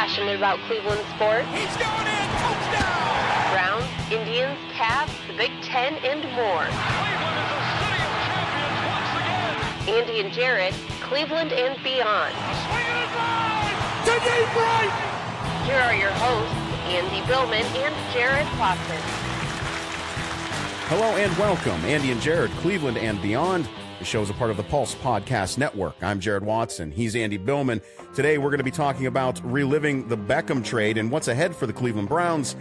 passionate about Cleveland sports. He's going in! Touchdown! Browns, Indians, Cavs, the Big Ten, and more. Cleveland is a city of champions once again! Andy and Jarid, Cleveland and beyond. Swinging it right! To deep right! Here are your hosts, Andy Billman and Jarid Watson. Hello and welcome, Andy and Jarid, Cleveland and beyond. The show is a part of the Pulse Podcast Network. I'm Jarid Watson. He's Andy Billman. Today we're going to be talking about reliving the Beckham trade and what's ahead for the Cleveland Browns.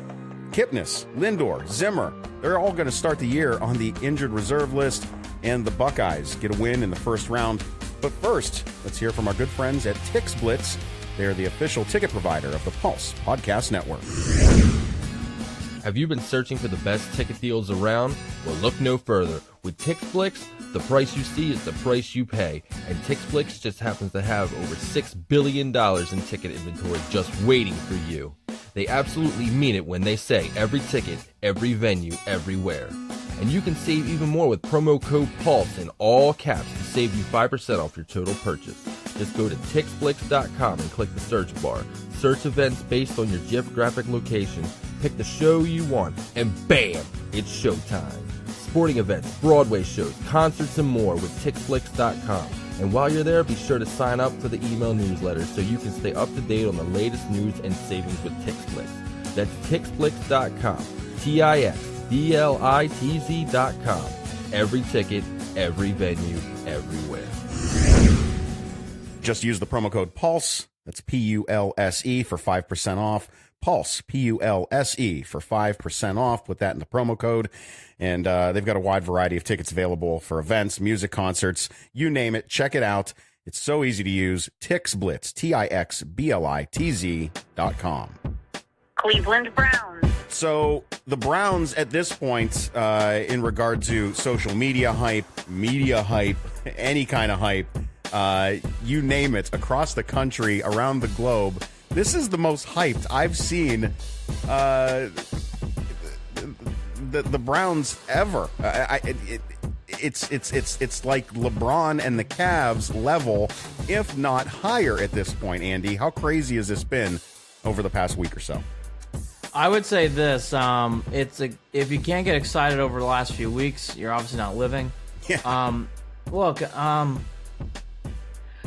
Kipnis, Lindor, Zimmer, they're all going to start the year on the injured reserve list, and the Buckeyes get a win in the first round. But first, let's hear from our good friends at TixBlitz. They're the official ticket provider of the Pulse Podcast Network. Have you been searching for the best ticket deals around? Well, look no further. With TixBlitz, the price you see is the price you pay. And TixBlitz just happens to have over $6 billion in ticket inventory just waiting for you. They absolutely mean it when they say every ticket, every venue, everywhere. And you can save even more with promo code PULSE in all caps to save you 5% off your total purchase. Just go to TixBlitz.com and click the search bar. Search events based on your geographic location. Pick the show you want, and bam, it's showtime. Sporting events, Broadway shows, concerts, and more with TixBlitz.com. And while you're there, be sure to sign up for the email newsletter so you can stay up to date on the latest news and savings with TixBlitz. That's TixBlitz.com, TixBlitz.com. Every ticket, every venue, everywhere. Just use the promo code PULSE, that's P-U-L-S-E, for 5% off. Pulse, P-U-L-S-E, for 5% off. Put that in the promo code. And they've got a wide variety of tickets available for events, music, concerts, you name it. Check it out. It's so easy to use. TixBlitz, TixBlitz.com. Cleveland Browns. So the Browns at this point, in regard to social media hype, any kind of hype, you name it, across the country, around the globe, this is the most hyped I've seen the Browns ever. It's like LeBron and the Cavs level, if not higher at this point. Andy, how crazy has this been over the past week or so? I would say this: if you can't get excited over the last few weeks, you're obviously not living. Yeah.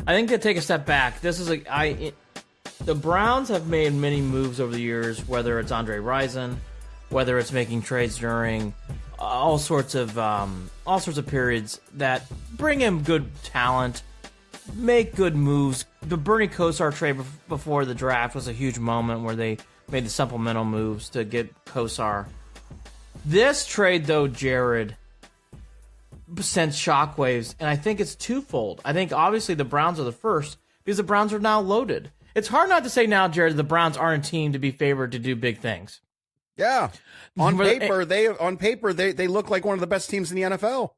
I think to take a step back, this is the Browns have made many moves over the years, whether it's Andre Rison, whether it's making trades during all sorts of periods that bring in good talent, make good moves. The Bernie Kosar trade before the draft was a huge moment where they made the supplemental moves to get Kosar. This trade, though, Jarid, sent shockwaves, and I think it's twofold. I think obviously the Browns are the first because the Browns are now loaded. It's hard not to say now, Jarid, the Browns aren't a team to be favored to do big things. Yeah. On paper, they look like one of the best teams in the NFL.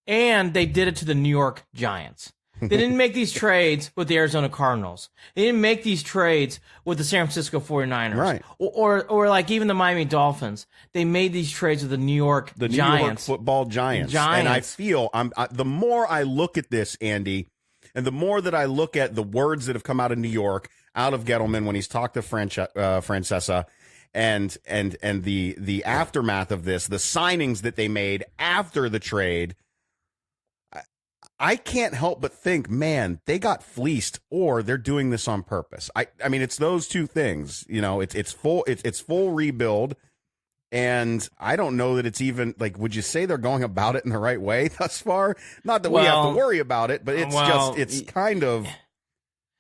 And they did it to the New York Giants. They didn't make these trades with the Arizona Cardinals. They didn't make these trades with the San Francisco 49ers. Right. Or like even the Miami Dolphins. They made these trades with the New York Giants. New York football Giants. And I feel, the more I look at this, Andy, and the more that I look at the words that have come out of New York, out of Gettleman when he's talked to Francesa, and the aftermath of this, the signings that they made after the trade, I can't help but think, man, they got fleeced, or they're doing this on purpose. I mean, it's those two things. You know, it's full rebuild, and I don't know that it's even like. Would you say they're going about it in the right way thus far? Not that we have to worry about it, but it's kind of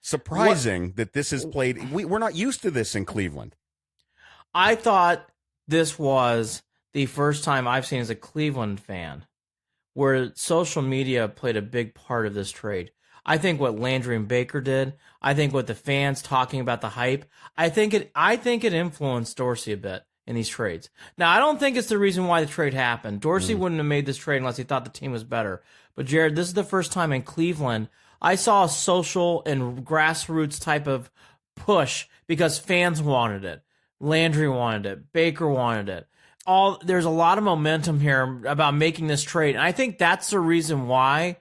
surprising that this is played. We're not used to this in Cleveland. I thought this was the first time I've seen as a Cleveland fan where social media played a big part of this trade. I think what Landry and Baker did, I think what the fans talking about the hype, I think it influenced Dorsey a bit in these trades. Now, I don't think it's the reason why the trade happened. Dorsey wouldn't have made this trade unless he thought the team was better. But Jarid, this is the first time in Cleveland I saw a social and grassroots type of push because fans wanted it. Landry wanted it. Baker wanted it. There's a lot of momentum here about making this trade. And I think that's the reason why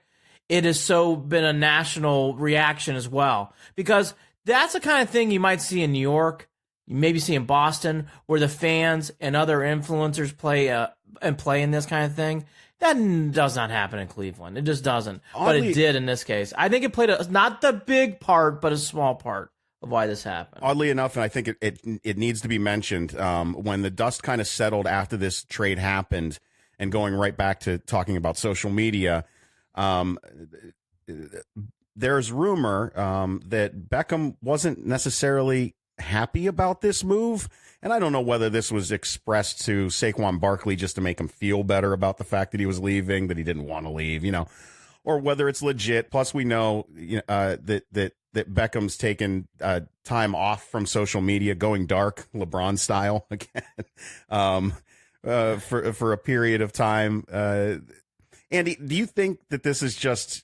it has so been a national reaction as well. Because That's the kind of thing you might see in New York, you maybe see in Boston, where the fans and other influencers play in this kind of thing. That does not happen in Cleveland. It just doesn't. But it did in this case. I think it played not the big part, but a small part of why this happened. Oddly enough, and I think it needs to be mentioned, when the dust kind of settled after this trade happened, and going right back to talking about social media, there's rumor that Beckham wasn't necessarily happy about this move. And I don't know whether this was expressed to Saquon Barkley just to make him feel better about the fact that he was leaving, that he didn't want to leave, or whether it's legit. Plus, we know that Beckham's taken time off from social media, going dark, LeBron style again, for a period of time. Andy, do you think that this is just?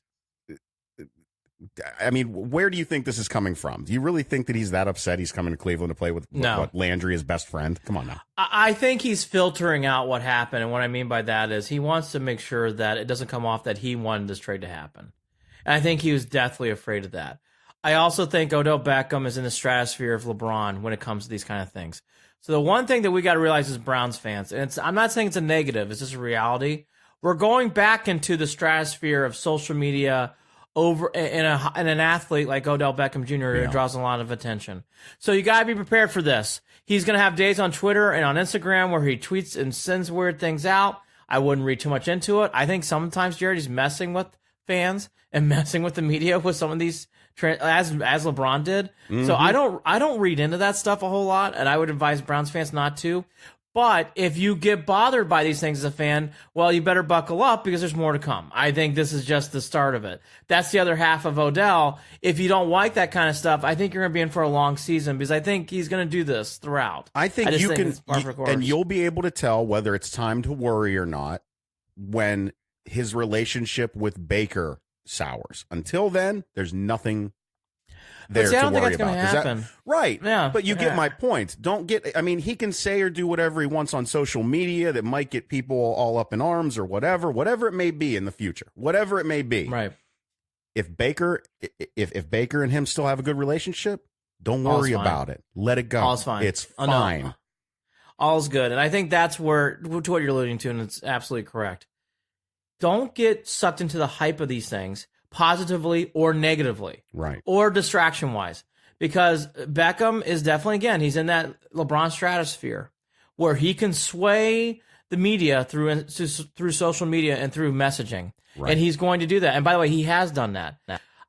I mean, where do you think this is coming from? Do you really think that he's that upset he's coming to Cleveland to play with Landry, his best friend? Come on now. I think he's filtering out what happened. And what I mean by that is he wants to make sure that it doesn't come off that he wanted this trade to happen. And I think he was deathly afraid of that. I also think Odell Beckham is in the stratosphere of LeBron when it comes to these kind of things. So the one thing that we got to realize as Browns fans, and I'm not saying it's a negative, it's just a reality. We're going back into the stratosphere of social media over in an athlete like Odell Beckham Jr. who draws a lot of attention. So you got to be prepared for this. He's going to have days on Twitter and on Instagram where he tweets and sends weird things out. I wouldn't read too much into it. I think sometimes, Jared, he's messing with fans and messing with the media with some of these as LeBron did. Mm-hmm. So I don't read into that stuff a whole lot, and I would advise Browns fans not to. But if you get bothered by these things as a fan, well, you better buckle up because there's more to come. I think this is just the start of it. That's the other half of Odell. If you don't like that kind of stuff, I think you're going to be in for a long season because I think he's going to do this throughout. I think and you'll be able to tell whether it's time to worry or not when his relationship with Baker sours. Until then, there's nothing there to worry about. Happen. Right. Yeah. But you get my point. He can say or do whatever he wants on social media that might get people all up in arms or whatever it may be in the future, whatever it may be. Right. If Baker and him still have a good relationship, don't worry about it. Let it go. All's fine. It's fine. No. All's good. And I think that's to what you're alluding to, and it's absolutely correct. Don't get sucked into the hype of these things, positively or negatively, right? Or distraction-wise, because Beckham is definitely, again, he's in that LeBron stratosphere where he can sway the media through social media and through messaging, right. And he's going to do that. And by the way, he has done that.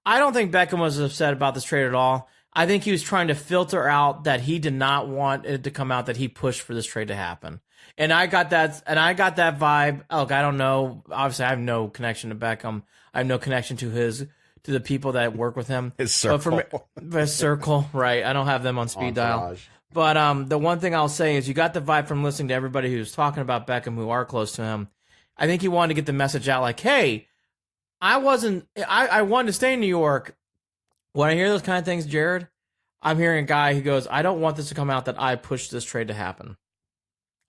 I don't think Beckham was upset about this trade at all. I think he was trying to filter out that he did not want it to come out that he pushed for this trade to happen. And I got that vibe. Look, I don't know. Obviously, I have no connection to Beckham. I have no connection to the people that work with him. His circle. His circle, right. I don't have them on speed dial. But the one thing I'll say is you got the vibe from listening to everybody who's talking about Beckham who are close to him. I think he wanted to get the message out like, hey, I wanted to stay in New York. When I hear those kind of things, Jared, I'm hearing a guy who goes, I don't want this to come out that I pushed this trade to happen.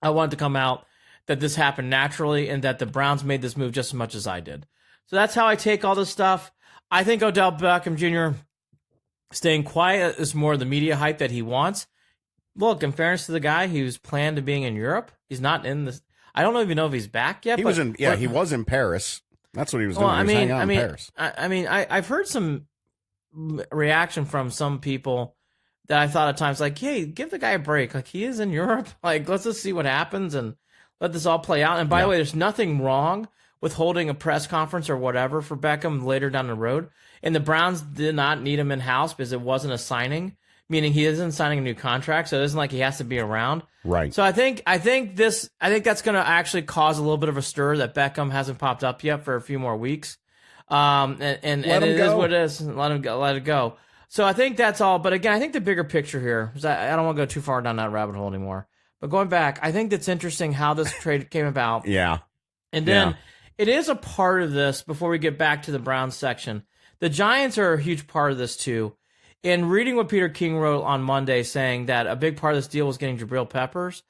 I want it to come out that this happened naturally and that the Browns made this move just as much as I did. So that's how I take all this stuff. I think Odell Beckham Jr. staying quiet is more the media hype that he wants. Look, in fairness to the guy, he was planned to being in Europe. He's not in this. I don't even know if he's back yet. He was in Paris. That's what he was doing. In Paris. I've heard some reaction from some people that I thought at times like, hey, give the guy a break. Like, he is in Europe. Like, let's just see what happens and let this all play out. And by the way, there's nothing wrong with holding a press conference or whatever for Beckham later down the road. And the Browns did not need him in-house because it wasn't a signing, meaning he isn't signing a new contract, so it isn't like he has to be around. Right. So I think that's going to actually cause a little bit of a stir that Beckham hasn't popped up yet for a few more weeks. And it is what it is. Let him go. Let it go. So I think that's all. But again, I think the bigger picture here is I don't want to go too far down that rabbit hole anymore. But going back, I think it's interesting how this trade came about. Yeah. And then it is a part of this before we get back to the Browns section. The Giants are a huge part of this too. In reading what Peter King wrote on Monday saying that a big part of this deal was getting Jabril Peppers,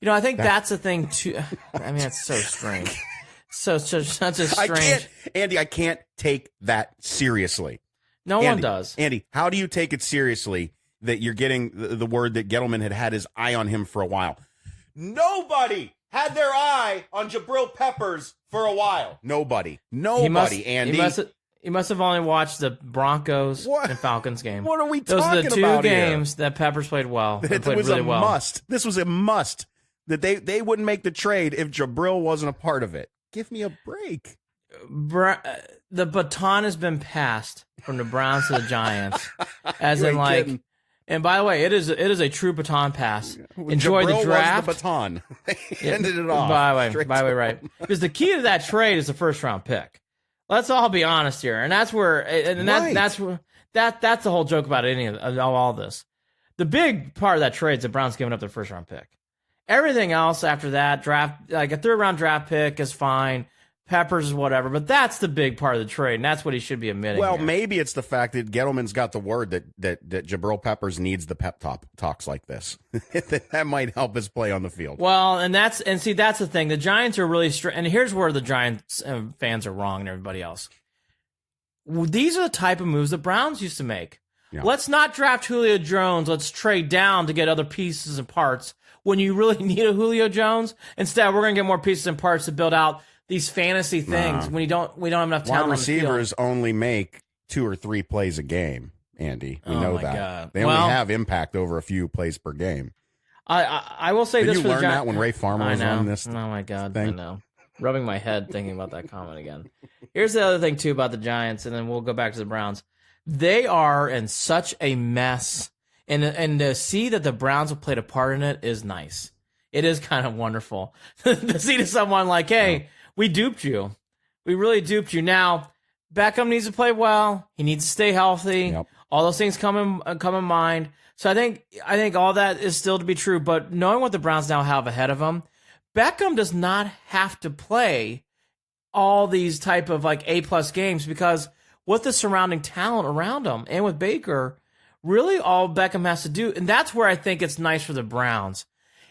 I think that's the thing too. I mean, it's so strange. Such a strange. I can't take that seriously. No one does. Andy, how do you take it seriously that you're getting the word that Gettleman had his eye on him for a while? Nobody had their eye on Jabril Peppers for a while. Nobody, Andy. He must have only watched the Broncos and Falcons game. What are we Those talking are the two about games that Peppers played well. It was really a must. This was a must. That they wouldn't make the trade if Jabril wasn't a part of it. Give me a break. The baton has been passed from the Browns to the Giants, as in like. Kidding. And by the way, it is a true baton pass. Enjoy Jabril the draft. Was the baton. They ended it off. By the way, right? Because the key to that trade is the first round pick. Let's all be honest here, and that's where, that's the whole joke about any of all this. The big part of that trade is the Browns giving up their first round pick. Everything else after that, draft, like a third round draft pick is fine. Peppers is whatever, but that's the big part of the trade, and that's what he should be admitting. Well, here. Maybe it's the fact that Gettleman's got the word that Jabril Peppers needs the pep talks like this. That might help his play on the field. Well, that's the thing. The Giants are really and here's where the Giants fans are wrong and everybody else. These are the type of moves the Browns used to make. Yeah. Let's not draft Julio Jones. Let's trade down to get other pieces and parts when you really need a Julio Jones. Instead, we're going to get more pieces and parts to build out these fantasy things when we don't have enough talent. Wide receivers only make 2 or 3 plays a game, Andy. We know that. God. They only have impact over a few plays per game. I will say Did this you for learn that when Ray Farmer was on this? Oh my God, thing? I know. Rubbing my head thinking about that comment again. Here's the other thing too about the Giants, and then we'll go back to the Browns. They are in such a mess, and to see that the Browns have played a part in it is nice. It is kind of wonderful to see to someone like, hey. We duped you. We really duped you. Now, Beckham needs to play well. He needs to stay healthy. Yep. All those things come in mind. So I think all that is still to be true. But knowing what the Browns now have ahead of them, Beckham does not have to play all these type of like A+ games because with the surrounding talent around him and with Baker, really all Beckham has to do, and that's where I think it's nice for the Browns.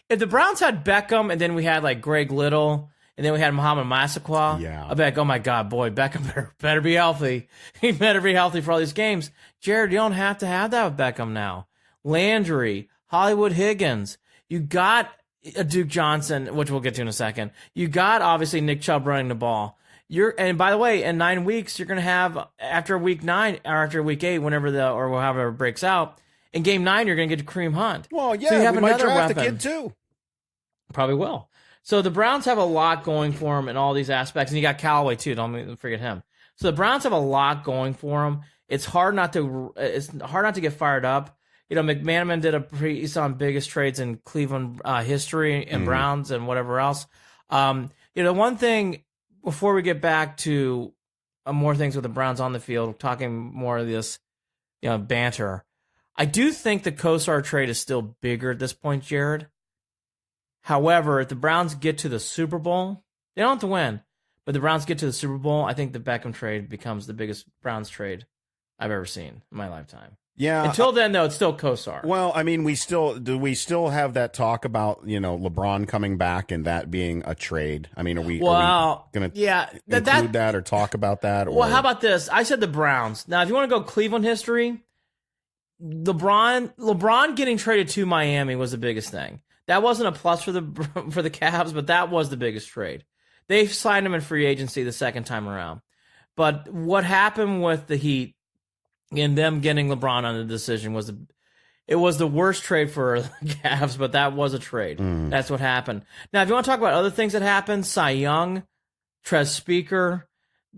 If the Browns had Beckham and then we had like Greg Little. And then we had Muhammad Massaquoi. Yeah. I'd be like, oh my God, boy, Beckham better be healthy. He better be healthy for all these games. Jared, you don't have to have that with Beckham now. Landry, Hollywood Higgins. You got a Duke Johnson, which we'll get to in a second. You got, obviously, Nick Chubb running the ball. And by the way, in 9 weeks, you're going to have, after week 9, or after week 8, whenever or however it breaks out, in game 9, you're going to get to Kareem Hunt. Well, yeah, so you have we another might draft weapon. a kid, too. Probably will. So the Browns have a lot going for them in all these aspects, and you got Callaway too. Don't forget him. So the Browns have a lot going for them. It's hard not to get fired up. You know, McManaman did he's on biggest trades in Cleveland history and Browns and whatever else. One thing before we get back to more things with the Browns on the field, talking more of this, banter. I do think the Kosar trade is still bigger at this point, Jared. However, if the Browns get to the Super Bowl, they don't have to win, but the Browns get to the Super Bowl, I think the Beckham trade becomes the biggest Browns trade I've ever seen in my lifetime. Yeah. Until then, though, it's still Kosar. Well, I mean, we still have that talk about, LeBron coming back and that being a trade? I mean, are we going to include that or talk about that? Or? Well, how about this? I said the Browns. Now, if you want to go Cleveland history, LeBron getting traded to Miami was the biggest thing. That wasn't a plus for the Cavs, but that was the biggest trade. They signed him in free agency the second time around. But what happened with the Heat and them getting LeBron on the decision was the worst trade for the Cavs, but that was a trade. That's what happened. Now, if you want to talk about other things that happened, Cy Young, Trez Speaker,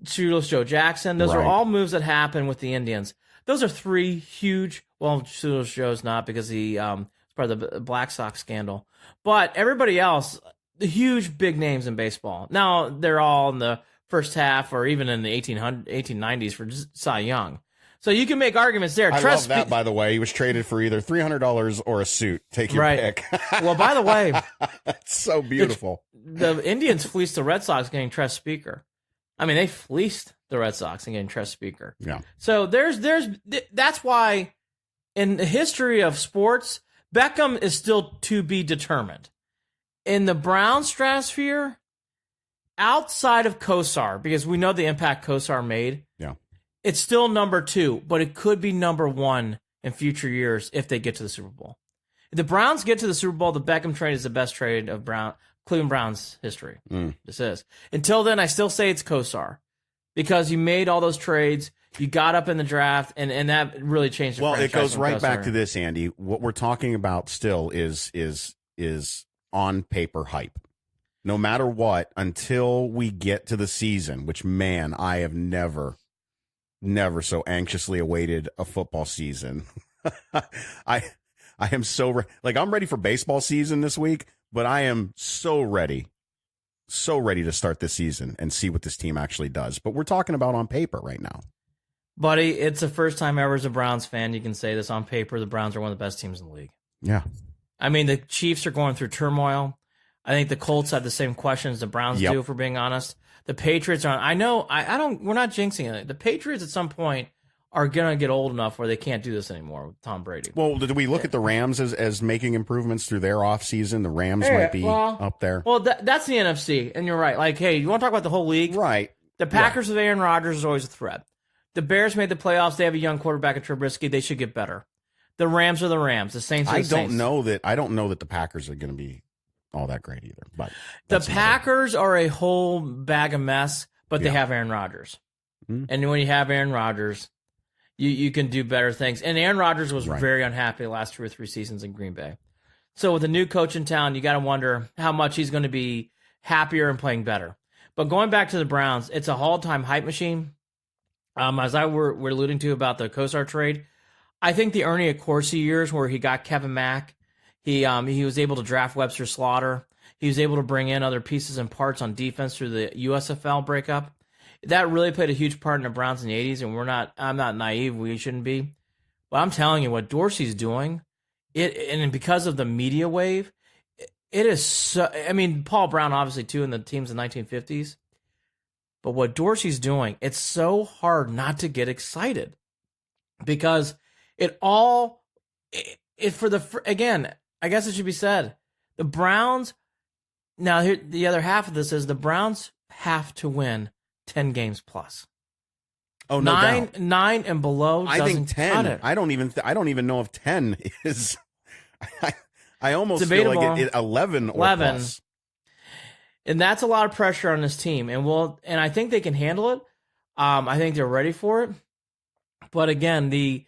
Joe Jackson, those are all moves that happened with the Indians. Those are 3 huge. Well, Joe's not because he part of the Black Sox scandal. But everybody else, the huge big names in baseball. Now, they're all in the first half or even in the 1890s for Cy Young. So you can make arguments there. I love that, by the way. He was traded for either $300 or a suit. Take your pick. Well, by the way. It's so beautiful. The Indians fleeced the Red Sox getting Trez Speaker. I mean, they fleeced the Red Sox and getting Trez Speaker. Yeah. So that's why in the history of sports, Beckham is still to be determined. In the Browns stratosphere, outside of Kosar, because we know the impact Kosar made, It's still number 2, but it could be number 1 in future years if they get to the Super Bowl. If the Browns get to the Super Bowl, the Beckham trade is the best trade of Cleveland Browns history. This is. Until then, I still say it's Kosar because you made all those trades. You got up in the draft, and that really changed the franchise. Well, it goes right back to this, Andy. What we're talking about still is on paper hype. No matter what, until we get to the season, which, man, I have never so anxiously awaited a football season. I am so I'm ready for baseball season this week, but I am so ready to start this season and see what this team actually does. But we're talking about on paper right now. Buddy, it's the first time ever as a Browns fan you can say this. On paper, the Browns are one of the best teams in the league. Yeah. I mean, the Chiefs are going through turmoil. I think the Colts have the same questions the Browns do, if we're being honest. The Patriots are we're not jinxing it. The Patriots at some point are going to get old enough where they can't do this anymore with Tom Brady. Well, did we look at the Rams as making improvements through their offseason? The Rams might be up there. Well, that's the NFC, and you're right. Like, hey, you want to talk about the whole league? Right. The Packers with Aaron Rodgers is always a threat. The Bears made the playoffs. They have a young quarterback in Trubisky. They should get better. The Rams are the Rams. The Saints are the Saints. I don't know that the Packers are going to be all that great either. But the Packers are a whole bag of mess, but they have Aaron Rodgers. Mm-hmm. And when you have Aaron Rodgers, you can do better things. And Aaron Rodgers was very unhappy the last 2 or 3 seasons in Green Bay. So with a new coach in town, you got to wonder how much he's going to be happier and playing better. But going back to the Browns, it's a all-time hype machine. As we're alluding to about the Kosar trade, I think the Ernie Accorsi years where he got Kevin Mack, he was able to draft Webster Slaughter. He was able to bring in other pieces and parts on defense through the USFL breakup. That really played a huge part in the Browns in the 80s, and I'm not naive. We shouldn't be. But I'm telling you, what Dorsey's doing, and because of the media wave, it is so. I mean, Paul Brown obviously too in the teams in the 1950s. But what Dorsey's doing, it's so hard not to get excited because again, I guess it should be said, the Browns. Now, here the other half of this is the Browns have to win 10 games plus. Oh, no doubt. 9 and below. I think 10. I don't even know if 10 is. I almost feel like it 11 or plus. And that's a lot of pressure on this team, and I think they can handle it. I think they're ready for it. But again,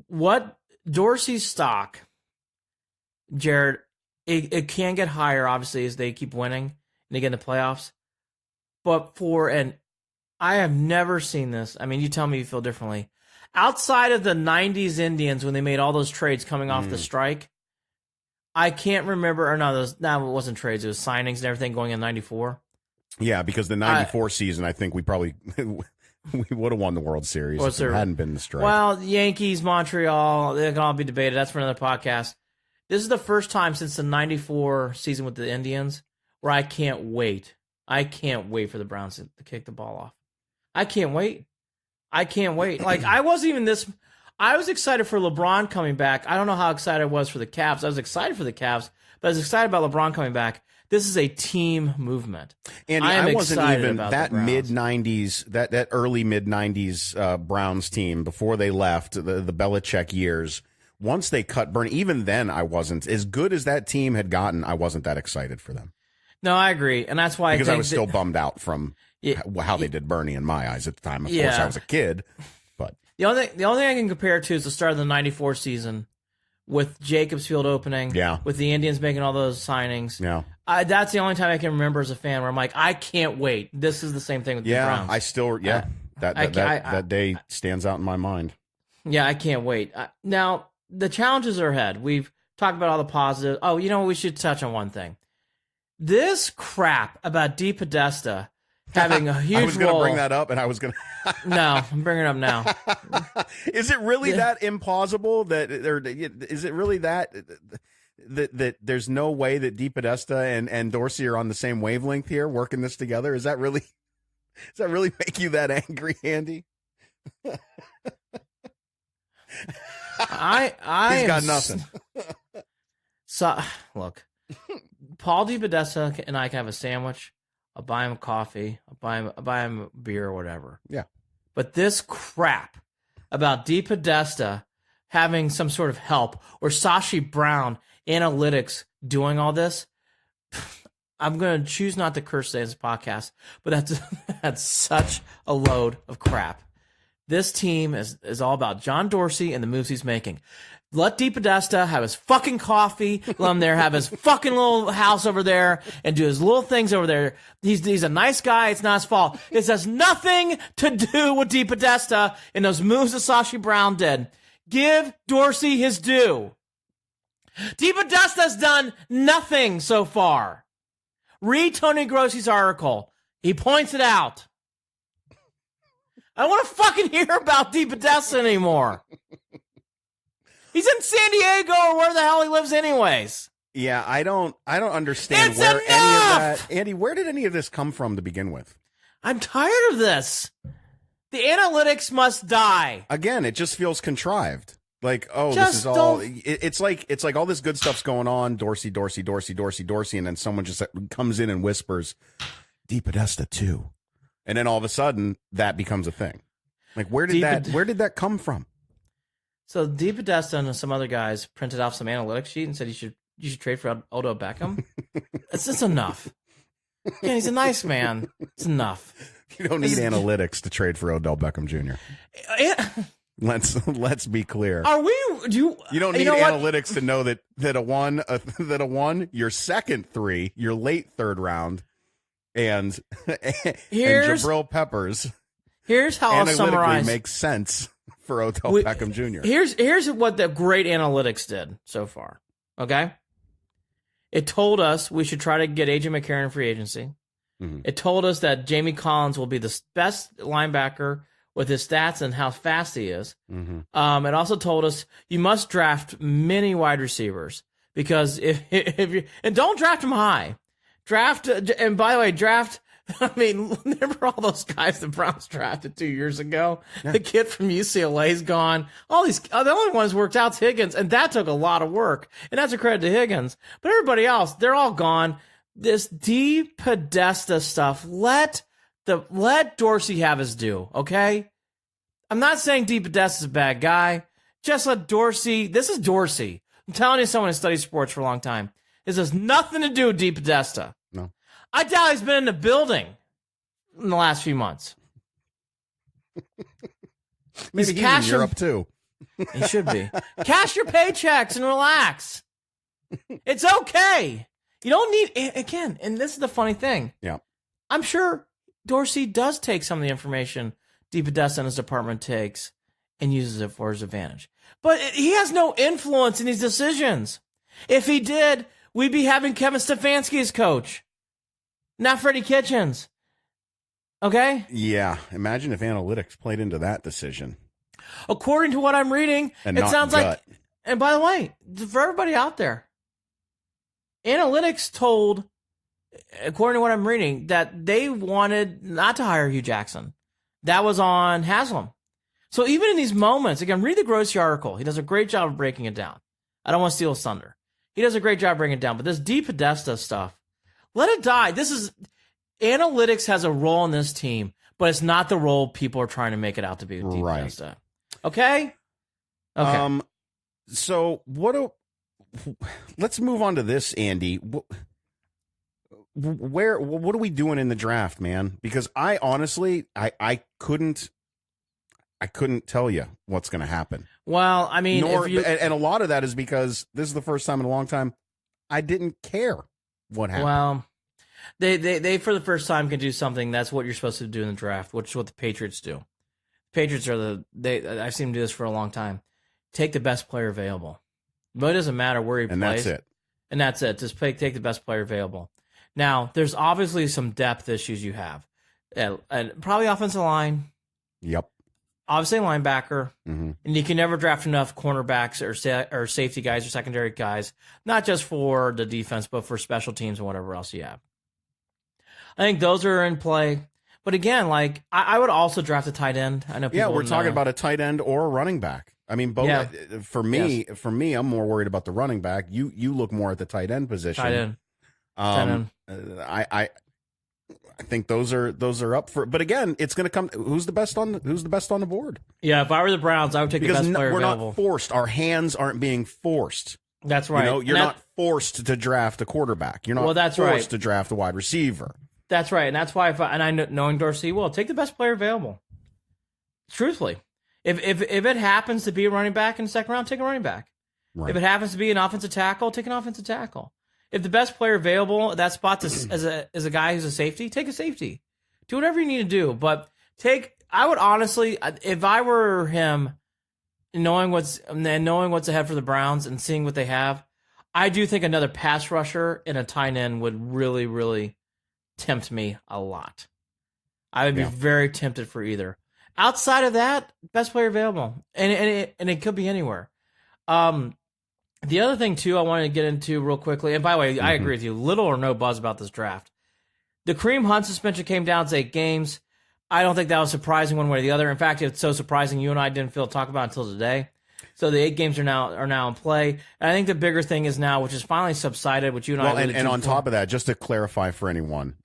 what Dorsey's stock, Jared, it can get higher obviously as they keep winning and they get in the playoffs. But I have never seen this. I mean, you tell me you feel differently. Outside of the 90s Indians when they made all those trades coming off the strike, I can't remember, or no, it wasn't trades. It was signings and everything going in 94. Yeah, because the 94 season, I think we probably we would have won the World Series if it hadn't been the strike. Well, Yankees, Montreal, they can all be debated. That's for another podcast. This is the first time since the 94 season with the Indians where I can't wait. I can't wait for the Browns to kick the ball off. I can't wait. Like, I wasn't even this... I was excited for LeBron coming back. I don't know how excited I was for the Cavs. I was excited for the Cavs, but I was excited about LeBron coming back. This is a team movement. Andy, I wasn't even that mid-90s, that early mid-90s Browns team before they left, the Belichick years. Once they cut Bernie, even then I wasn't. As good as that team had gotten, I wasn't that excited for them. No, I agree. And that's why I was still bummed out from how they did Bernie in my eyes at the time. Of course, I was a kid. The only thing I can compare it to is the start of the 94 season with Jacobs Field opening, with the Indians making all those signings. Yeah. That's the only time I can remember as a fan where I'm like, I can't wait. This is the same thing with the Browns. I still, that day stands out in my mind. Yeah, I can't wait. Now, the challenges are ahead. We've talked about all the positives. Oh, we should touch on one thing. This crap about D. Podesta having a huge role. I was going to bring that up, and I was going to... No, I'm bringing it up now. Is it really that implausible is it really that there's no way that D. Podesta and Dorsey are on the same wavelength here, working this together? Does that really make you that angry, Andy? He's got nothing. So look, Paul D. Podesta and I can have a sandwich. I'll buy him a coffee. I'll buy him a beer or whatever. Yeah. But this crap about DePodesta having some sort of help or Sashi Brown analytics doing all this, I'm going to choose not to curse today in this podcast, but that's that's such a load of crap. This team is all about John Dorsey and the moves he's making. Let DePodesta have his fucking coffee, let him there have his fucking little house over there and do his little things over there. He's a nice guy. It's not his fault. This has nothing to do with DePodesta and those moves that Sashi Brown did. Give Dorsey his due. DePodesta's done nothing so far. Read Tony Grossi's article. He points it out. I don't want to fucking hear about DePodesta anymore. He's in San Diego or where the hell he lives anyways. Yeah, I don't understand It's where enough! any of that, Andy, where did any of this come from to begin with? I'm tired of this. The analytics must die. Again, it just feels contrived. Like, oh, Just this is all. It's like all this good stuff's going on. Dorsey, and then someone just comes in and whispers, DePodesta too, and then all of a sudden that becomes a thing. Like, where did that come from? So DePodesta and some other guys printed off some analytics sheet and said you should trade for Odell Beckham. It's just enough. Yeah, he's a nice man. It's enough. You don't need analytics to trade for Odell Beckham Jr. Let's be clear. Are we? You don't need analytics to know that a one, your second three, your late third round, and Jabril Peppers. Here's how I'll summarize. Makes sense for Odell Beckham Jr. Here's what the great analytics did so far. Okay, it told us we should try to get AJ McCarron in free agency. Mm-hmm. It told us that Jamie Collins will be the best linebacker with his stats and how fast he is. Mm-hmm. It also told us you must draft many wide receivers because if you and don't draft them high. And by the way, I mean, remember all those guys the Browns drafted 2 years ago? Yeah. The kid from UCLA's gone. All these, the only ones worked out's Higgins, and that took a lot of work. And that's a credit to Higgins. But everybody else, they're all gone. This DePodesta stuff, let Dorsey have his due, okay? I'm not saying DePodesta's a bad guy. Just let Dorsey, this is Dorsey. I'm telling you, someone who studied sports for a long time. This has nothing to do with DePodesta. No. I doubt he's been in the building in the last few months. Maybe he's in Europe too. He should be. Cash your paychecks and relax. It's okay. You don't need, again, and this is the funny thing. Yeah. I'm sure Dorsey does take some of the information DePodesta and his department takes and uses it for his advantage. But he has no influence in these decisions. If he did, we'd be having Kevin Stefanski as coach, not Freddie Kitchens. Okay? Yeah. Imagine if analytics played into that decision. According to what I'm reading, it sounds like, and by the way, for everybody out there, analytics told, according to what I'm reading, that they wanted not to hire Hugh Jackson. That was on Haslam. So even in these moments, again, read the Grossi article. He does a great job of breaking it down. I don't want to steal his thunder. He does a great job breaking it down. But this DePodesta stuff, let it die. Analytics has a role in this team, but it's not the role people are trying to make it out to be with DePodesta. Right. Okay? Okay. So let's move on to this, Andy. What are we doing in the draft, man? Because I honestly, I couldn't tell you what's going to happen. Well, I mean, and a lot of that is because this is the first time in a long time I didn't care what happened. Well, they for the first time can do something. That's what you're supposed to do in the draft, which is what the Patriots do. Patriots are I've seen them do this for a long time. Take the best player available. But it doesn't matter where he plays. And that's it. Just take the best player available. Now, there's obviously some depth issues you have. And probably offensive line. Yep. Obviously linebacker. Mm-hmm. And you can never draft enough cornerbacks or safety guys or secondary guys, not just for the defense, but for special teams and whatever else you have. I think those are in play. But again, like I would also draft a tight end. I know people we're talking about a tight end or a running back. I mean, both. Yeah. For me, I'm more worried about the running back. You look more at the tight end position. Tight end. I think those are up for. But again, it's going to come. Who's the best on the board? Yeah, if I were the Browns, I would take the best player we're available. Not forced. Our hands aren't being forced. That's right. You're not forced to draft a quarterback. You're not forced to draft a wide receiver. That's right, and that's why. Knowing Dorsey, will take the best player available. Truthfully, if it happens to be a running back in the second round, take a running back. Right. If it happens to be an offensive tackle, take an offensive tackle. If the best player available at that spot is a guy who's a safety, take a safety. Do whatever you need to do. But I would honestly, if I were him, knowing what's ahead for the Browns and seeing what they have, I do think another pass rusher and a tight end would really, really tempt me a lot. I would be very tempted for either. Outside of that, best player available. And it could be anywhere. The other thing, too, I wanted to get into real quickly, and by the way, I agree with you, little or no buzz about this draft. The Kareem Hunt suspension came down to 8 games. I don't think that was surprising one way or the other. In fact, it's so surprising you and I didn't feel to talk about it until today. So the 8 games are now in play. And I think the bigger thing is now, which is finally subsided, which you and I alluded to. And on top of that, just to clarify for anyone,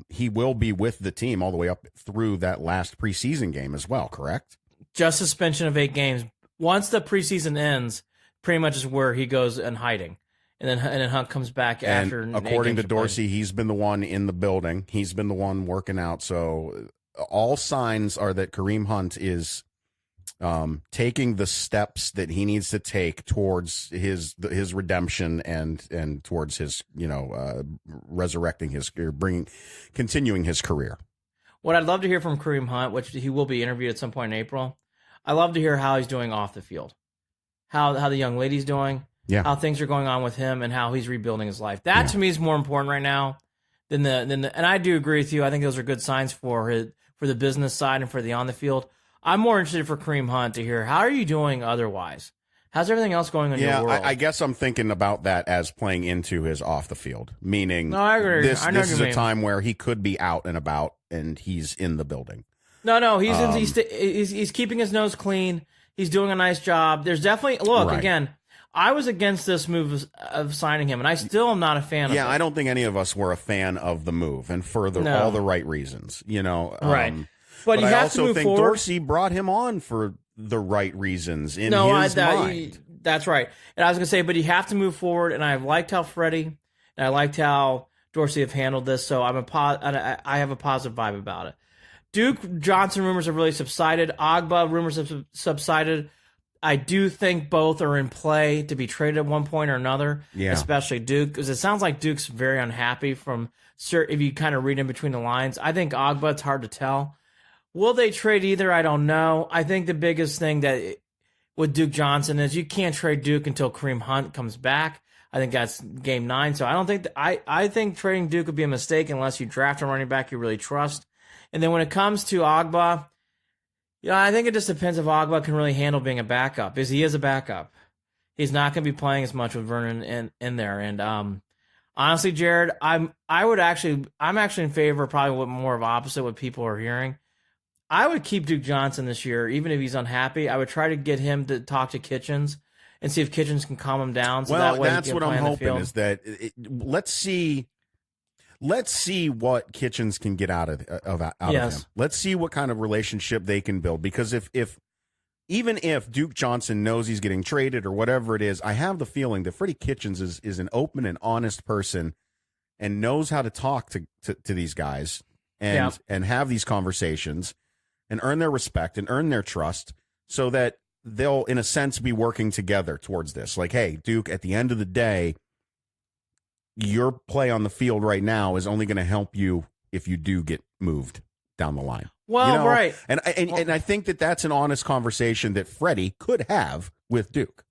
he will be with the team all the way up through that last preseason game as well, correct? Just suspension of 8 games. Once the preseason ends, pretty much is where he goes in hiding. And then Hunt comes back after. And according to Dorsey, he's been the one in the building. He's been the one working out. So all signs are that Kareem Hunt is taking the steps that he needs to take towards his redemption and towards his resurrecting his continuing his career. What I'd love to hear from Kareem Hunt, which he will be interviewed at some point in April, I love to hear how he's doing off the field, how the young lady's doing, how things are going on with him, and how he's rebuilding his life. That to me is more important right now than the. And I do agree with you. I think those are good signs for the business side and for the on the field. I'm more interested for Kareem Hunt to hear, how are you doing otherwise? How's everything else going on in your world? I guess I'm thinking about that as playing into his off the field, meaning I agree. This is a time where he could be out and about and he's in the building. No, he's keeping his nose clean. He's doing a nice job. There's definitely, again, I was against this move of signing him, and I still am not a fan of it. Yeah, I don't think any of us were a fan of the move, and for all the right reasons, Right. But I also think Dorsey brought him on for the right reasons in his mind. That's right. And I was going to say, but you have to move forward, and I liked how Freddie and I liked how Dorsey have handled this, so I have a positive vibe about it. Duke Johnson rumors have really subsided. Ogba rumors have subsided. I do think both are in play to be traded at one point or another, especially Duke, because it sounds like Duke's very unhappy if you kind of read in between the lines. I think Ogba, it's hard to tell. Will they trade either? I don't know. I think the biggest thing with Duke Johnson is you can't trade Duke until Kareem Hunt comes back. I think that's game 9. So I don't think I think trading Duke would be a mistake unless you draft a running back you really trust. And then when it comes to Ogba, I think it just depends if Ogba can really handle being a backup. Because he is a backup. He's not going to be playing as much with Vernon in there. And honestly, Jared, I'm actually in favor, probably more of opposite what people are hearing. I would keep Duke Johnson this year, even if he's unhappy. I would try to get him to talk to Kitchens and see if Kitchens can calm him down. So that way that's what I'm hoping is that let's see what Kitchens can get out of him. Let's see what kind of relationship they can build. Because even if Duke Johnson knows he's getting traded or whatever it is, I have the feeling that Freddie Kitchens is an open and honest person and knows how to talk to these guys and have these conversations and earn their respect and earn their trust so that they'll, in a sense, be working together towards this. Like, hey, Duke, at the end of the day, your play on the field right now is only going to help you if you do get moved down the line. Well, right. And I think that's an honest conversation that Freddie could have with Duke.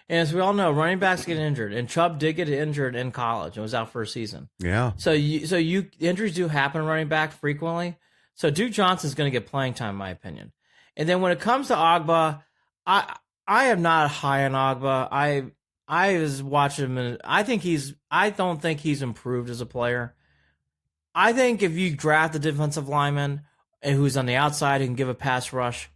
And as we all know, running backs get injured, and Chubb did get injured in college and was out for a season. Yeah. So injuries do happen running back frequently. So Duke Johnson's going to get playing time, in my opinion. And then when it comes to Ogba, I am not high on Ogba. I was watching him, and I don't think he's improved as a player. I think if you draft a defensive lineman who's on the outside who can give a pass rush,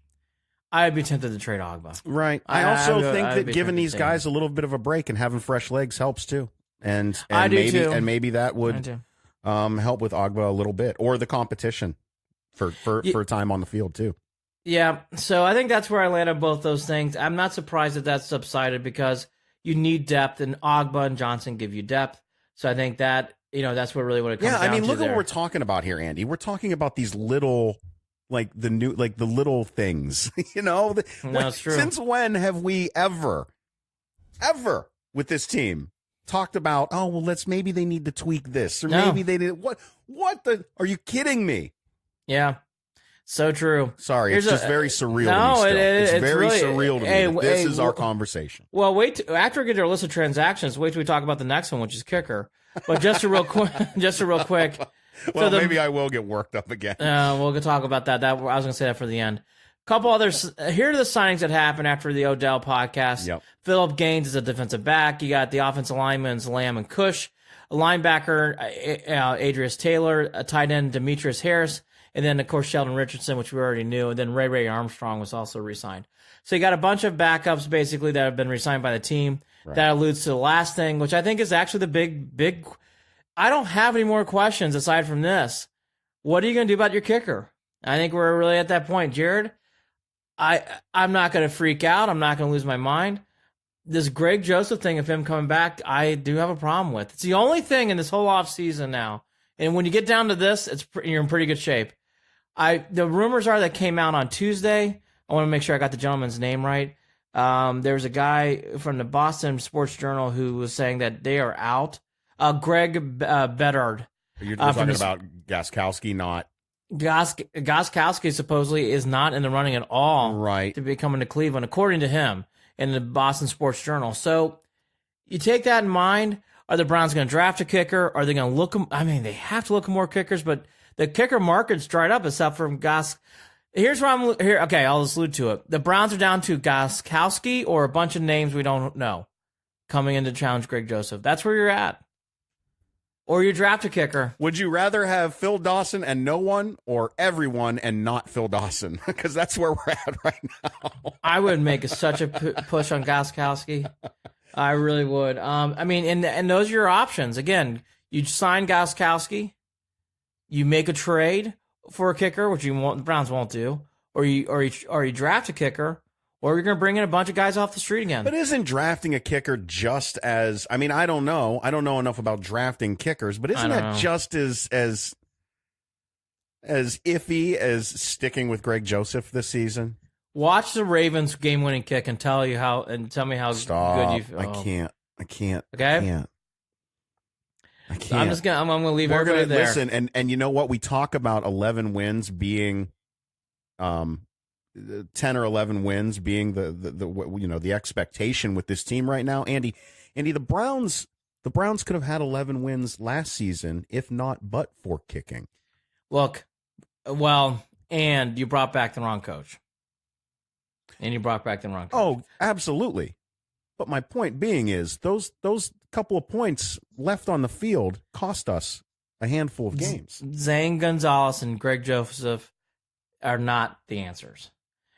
I'd be tempted to trade Ogba. Right. I also think that giving these guys a little bit of a break and having fresh legs helps too. And maybe that would help with Agba a little bit, or the competition for time on the field too. Yeah, so I think that's where I land on both those things. I'm not surprised that that's subsided because you need depth, and Agba and Johnson give you depth. So I think that, that's what really what it comes down to. Yeah, I mean, look at there. what we're talking about here, Andy. We're talking about these little, the little things, No, it's true. Since when have we ever with this team talked about, oh, well, maybe they need to tweak this, or maybe they did what are you kidding me? Yeah. So true. Sorry, it's just very surreal. No, to me it's very really, surreal to me. This is our conversation. Well, after we get to our list of transactions, wait till we talk about the next one, which is kicker. But just a real quick. Well, maybe I will get worked up again. We'll talk about that. I was going to say that for the end. Couple others. Here are the signings that happened after the Odell podcast. Yep. Phillip Gaines is a defensive back. You got the offensive linemen Lamb and Cush, a linebacker Adrius Taylor, a tight end Demetrius Harris. And then, of course, Sheldon Richardson, which we already knew. And then Ray Armstrong was also re-signed. So you got a bunch of backups, basically, that have been re-signed by the team. Right. That alludes to the last thing, which I think is actually the big... I don't have any more questions aside from this. What are you going to do about your kicker? I think we're really at that point. Jared, I'm not going to freak out. I'm not going to lose my mind. This Greg Joseph thing of him coming back, I do have a problem with. It's the only thing in this whole offseason now. And when you get down to this, you're in pretty good shape. The rumors are that came out on Tuesday. I want to make sure I got the gentleman's name right. There was a guy from the Boston Sports Journal who was saying that they are out. Greg Bedard. You're talking about Gostkowski, not... Gostkowski supposedly is not in the running at all, right, to be coming to Cleveland, according to him, in the Boston Sports Journal. So you take that in mind. Are the Browns going to draft a kicker? Are they going to look... I mean, they have to look at more kickers, but the kicker market's dried up except for Gosk. Here's where I'm here. Okay, I'll just allude to it. The Browns are down to Gostkowski or a bunch of names we don't know coming in to challenge Greg Joseph. That's where you're at. Or you draft a kicker. Would you rather have Phil Dawson and no one, or everyone and not Phil Dawson? Because that's where we're at right now. I would make such a push on Gostkowski. I really would. I mean, and those are your options. Again, you sign Gostkowski, you make a trade for a kicker, which the Browns won't do, or you draft a kicker, or you're going to bring in a bunch of guys off the street again. But isn't drafting a kicker just as... I mean, I don't know. I don't know enough about drafting kickers, but isn't that just as iffy as sticking with Greg Joseph this season? Watch the Ravens game-winning kick and tell me how good you feel. I can't. Okay? I can't. I'm gonna leave everybody there. Listen, and you know what? We talk about 11 wins being 10 or 11 wins being the expectation with this team right now. Andy, the Browns could have had 11 wins last season if not but for kicking. Look, well, and you brought back the wrong coach. Oh, absolutely. But my point being is those couple of points left on the field cost us a handful of games. Zane Gonzalez and Greg Joseph are not the answers.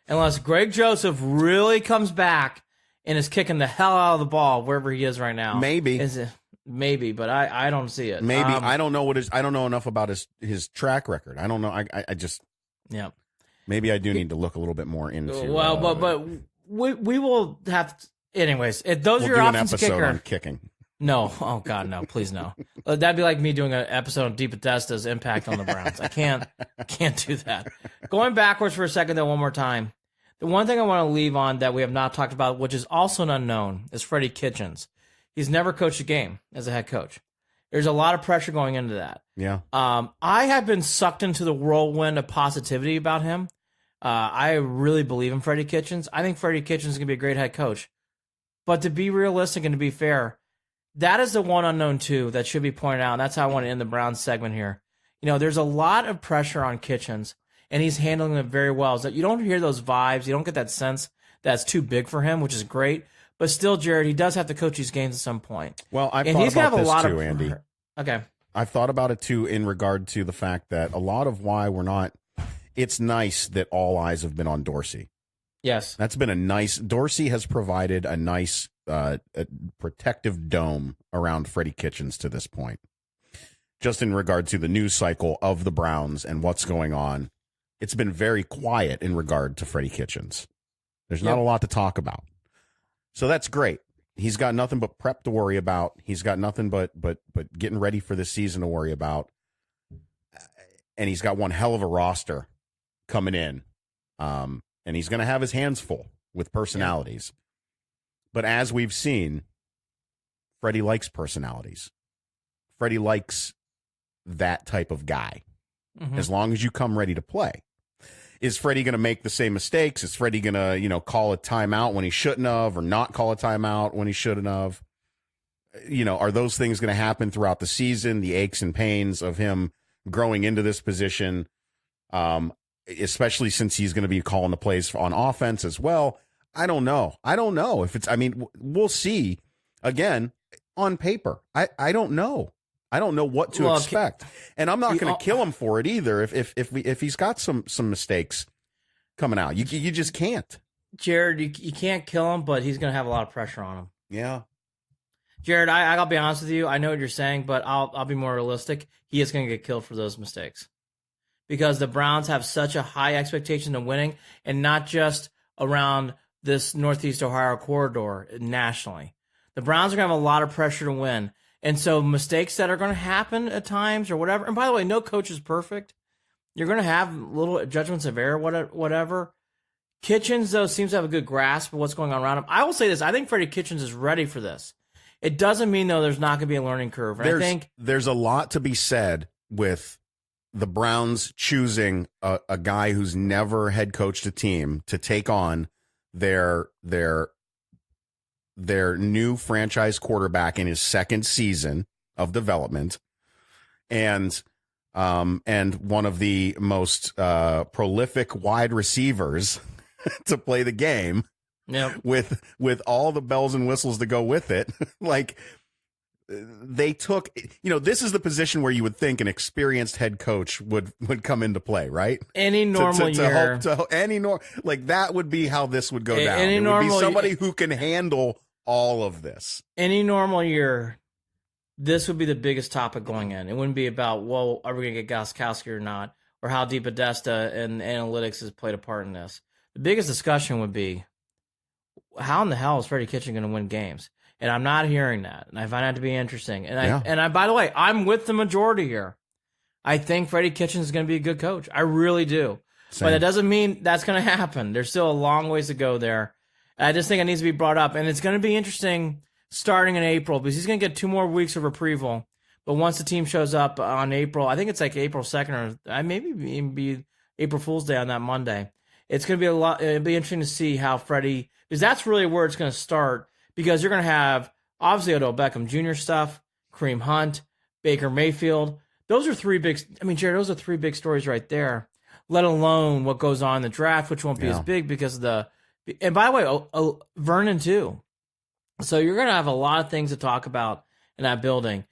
Unless Greg Joseph really comes back and is kicking the hell out of the ball wherever he is right now. Maybe, but I don't see it. Maybe I don't know I don't know enough about his track record. I don't know. I just Maybe I do need to look a little bit more into. Well, but we will have. Anyways, if those we'll are your options, an episode kicker. on kicking. No, oh God, no, please no. That'd be like me doing an episode on Deep Bethesda's impact on the Browns. I can't do that. Going backwards for a second, though, one more time. The one thing I want to leave on that we have not talked about, which is also an unknown, is Freddie Kitchens. He's never coached a game as a head coach. There's a lot of pressure going into that. Yeah. I have been sucked into the whirlwind of positivity about him. I really believe in Freddie Kitchens. I think Freddie Kitchens is going to be a great head coach. But to be realistic and to be fair, that is the one unknown, too, that should be pointed out. And that's how I want to end the Browns segment here. There's a lot of pressure on Kitchens, and he's handling it very well. So you don't hear those vibes. You don't get that sense that's too big for him, which is great. But still, Jared, he does have to coach these games at some point. Well, I've thought about this too, Andy. Okay. I've thought about it, too, in regard to the fact that a lot of why we're not... It's nice that all eyes have been on Dorsey. Yes. That's been a nice... Dorsey has provided a nice a protective dome around Freddie Kitchens to this point. just in regard to the news cycle of the Browns and what's going on, it's been very quiet in regard to Freddie Kitchens. There's not a lot to talk about. So that's great. He's got nothing but prep to worry about. He's got nothing but getting ready for this season to worry about. And he's got one hell of a roster coming in. And he's going to have his hands full with personalities. But as we've seen, Freddie likes personalities. Freddie likes that type of guy, as long as you come ready to play. Is Freddie going to make the same mistakes? Is Freddie going to, call a timeout when he shouldn't have, or not call a timeout when he shouldn't have? Are those things going to happen throughout the season? The aches and pains of him growing into this position, especially since he's going to be calling the plays on offense as well. I don't know if it's, we'll see again on paper. I don't know. I don't know what to expect, and I'm not going to kill him for it either. If he's got some mistakes coming out, you just can't. Jared, you can't kill him, but he's going to have a lot of pressure on him. Yeah, Jared, I'll be honest with you. I know what you're saying, but I'll be more realistic. He is going to get killed for those mistakes because the Browns have such a high expectation of winning, and not just around this Northeast Ohio corridor nationally. The Browns are going to have a lot of pressure to win. And so mistakes that are going to happen at times or whatever. And by the way, no coach is perfect. You're going to have little judgments of error, whatever. Kitchens, though, seems to have a good grasp of what's going on around him. I will say this. I think Freddie Kitchens is ready for this. It doesn't mean, though, there's not going to be a learning curve. And I think there's a lot to be said with the Browns choosing a guy who's never head coached a team to take on their new franchise quarterback in his second season of development, and one of the most prolific wide receivers to play the game, with all the bells and whistles to go with it. Like, they took, this is the position where you would think an experienced head coach would come into play, right? Any normal year, like that would be how this would go down. It would be somebody who can handle all of this. Any normal year, this would be the biggest topic going in. It wouldn't be about, well, are we going to get Gostkowski or not, or how deep Podesta and analytics has played a part in this. The biggest discussion would be, how in the hell is Freddie Kitchen going to win games? And I'm not hearing that, and I find that to be interesting. And I, by the way, I'm with the majority here. I think Freddie Kitchens is going to be a good coach. I really do. Same. But it doesn't mean that's going to happen. There's still a long ways to go there. I just think it needs to be brought up, and it's going to be interesting starting in April because he's going to get 2 more weeks of reprieval. But once the team shows up on April, I think it's like April 2nd or maybe even be April Fool's Day on that Monday. It's going to be a lot. It'll be interesting to see how Freddie, because that's really where it's going to start. Because you're going to have obviously Odell Beckham Jr. stuff, Kareem Hunt, Baker Mayfield. Those are 3 big. I mean, Jared, those are 3 big stories right there. Let alone what goes on in the draft, which won't be as big because of the. And by the way, Vernon too. So you're going to have a lot of things to talk about in that building.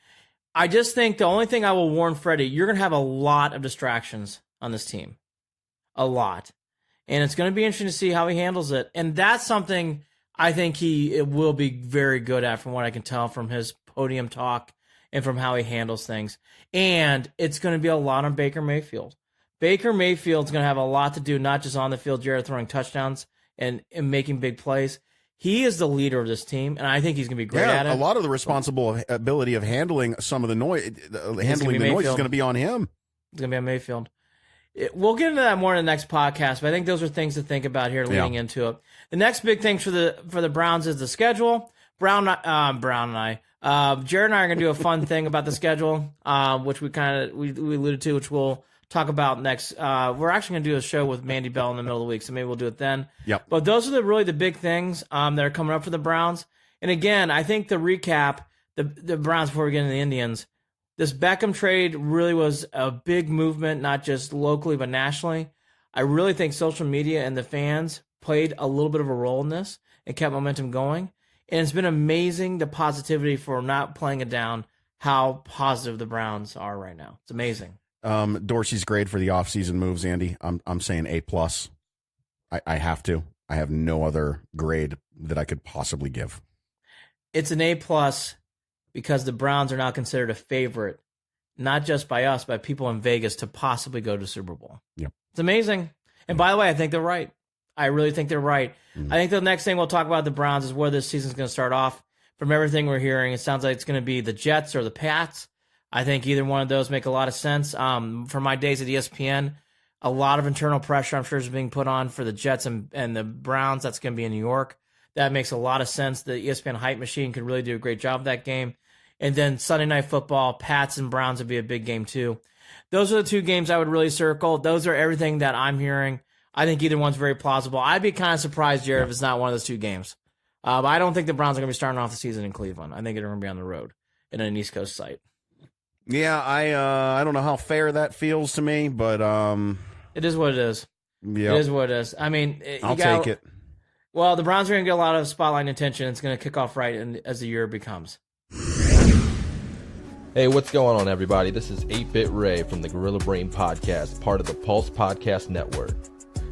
I just think the only thing I will warn Freddie, you're going to have a lot of distractions on this team. A lot. And it's going to be interesting to see how he handles it. And that's something I think it will be very good at, from what I can tell from his podium talk and from how he handles things. And it's going to be a lot on Baker Mayfield. Baker Mayfield's going to have a lot to do, not just on the field, Jared, throwing touchdowns and making big plays. He is the leader of this team, and I think he's going to be great at it. A lot of the responsibility of handling some of the noise, is going to be on him. It's going to be on Mayfield. We'll get into that more in the next podcast, but I think those are things to think about here leading into it. The next big thing for the Browns is the schedule. Jared and I are going to do a fun thing about the schedule, which we alluded to, which we'll talk about next. We're actually going to do a show with Mandy Bell in the middle of the week, so maybe we'll do it then. Yep. But those are really the big things that are coming up for the Browns. And again, I think the recap, the Browns before we get into the Indians, this Beckham trade really was a big movement, not just locally but nationally. I really think social media and the fans played a little bit of a role in this and kept momentum going. And it's been amazing, the positivity for not playing it down, how positive the Browns are right now. It's amazing. Dorsey's grade for the offseason moves, Andy. I'm saying A+. I have to. I have no other grade that I could possibly give. It's an A+ because the Browns are now considered a favorite not just by us, by people in Vegas to possibly go to Super Bowl. Yep. It's amazing. And by the way, I think they're right. I really think they're right. I think the next thing we'll talk about the Browns is where this season's going to start off. From everything we're hearing, it sounds like it's going to be the Jets or the Pats. I think either one of those make a lot of sense. From my days at ESPN, a lot of internal pressure, I'm sure, is being put on for the Jets and the Browns. That's going to be in New York. That makes a lot of sense. The ESPN hype machine could really do a great job of that game. And then Sunday Night Football, Pats and Browns would be a big game too. Those are the two games I would really circle. Those are everything that I'm hearing. I think either one's very plausible. I'd be kind of surprised, Jared, if it's not one of those two games. I don't think the Browns are going to be starting off the season in Cleveland. I think they're going to be on the road in an East Coast site. Yeah, I don't know how fair that feels to me, but it is what it is. Yeah, it is what it is. I mean, I'll take it. Well, the Browns are going to get a lot of spotlight and attention. It's going to kick off right as the year becomes. Hey, what's going on, everybody? This is 8-Bit Ray from the Gorilla Brain Podcast, part of the Pulse Podcast Network.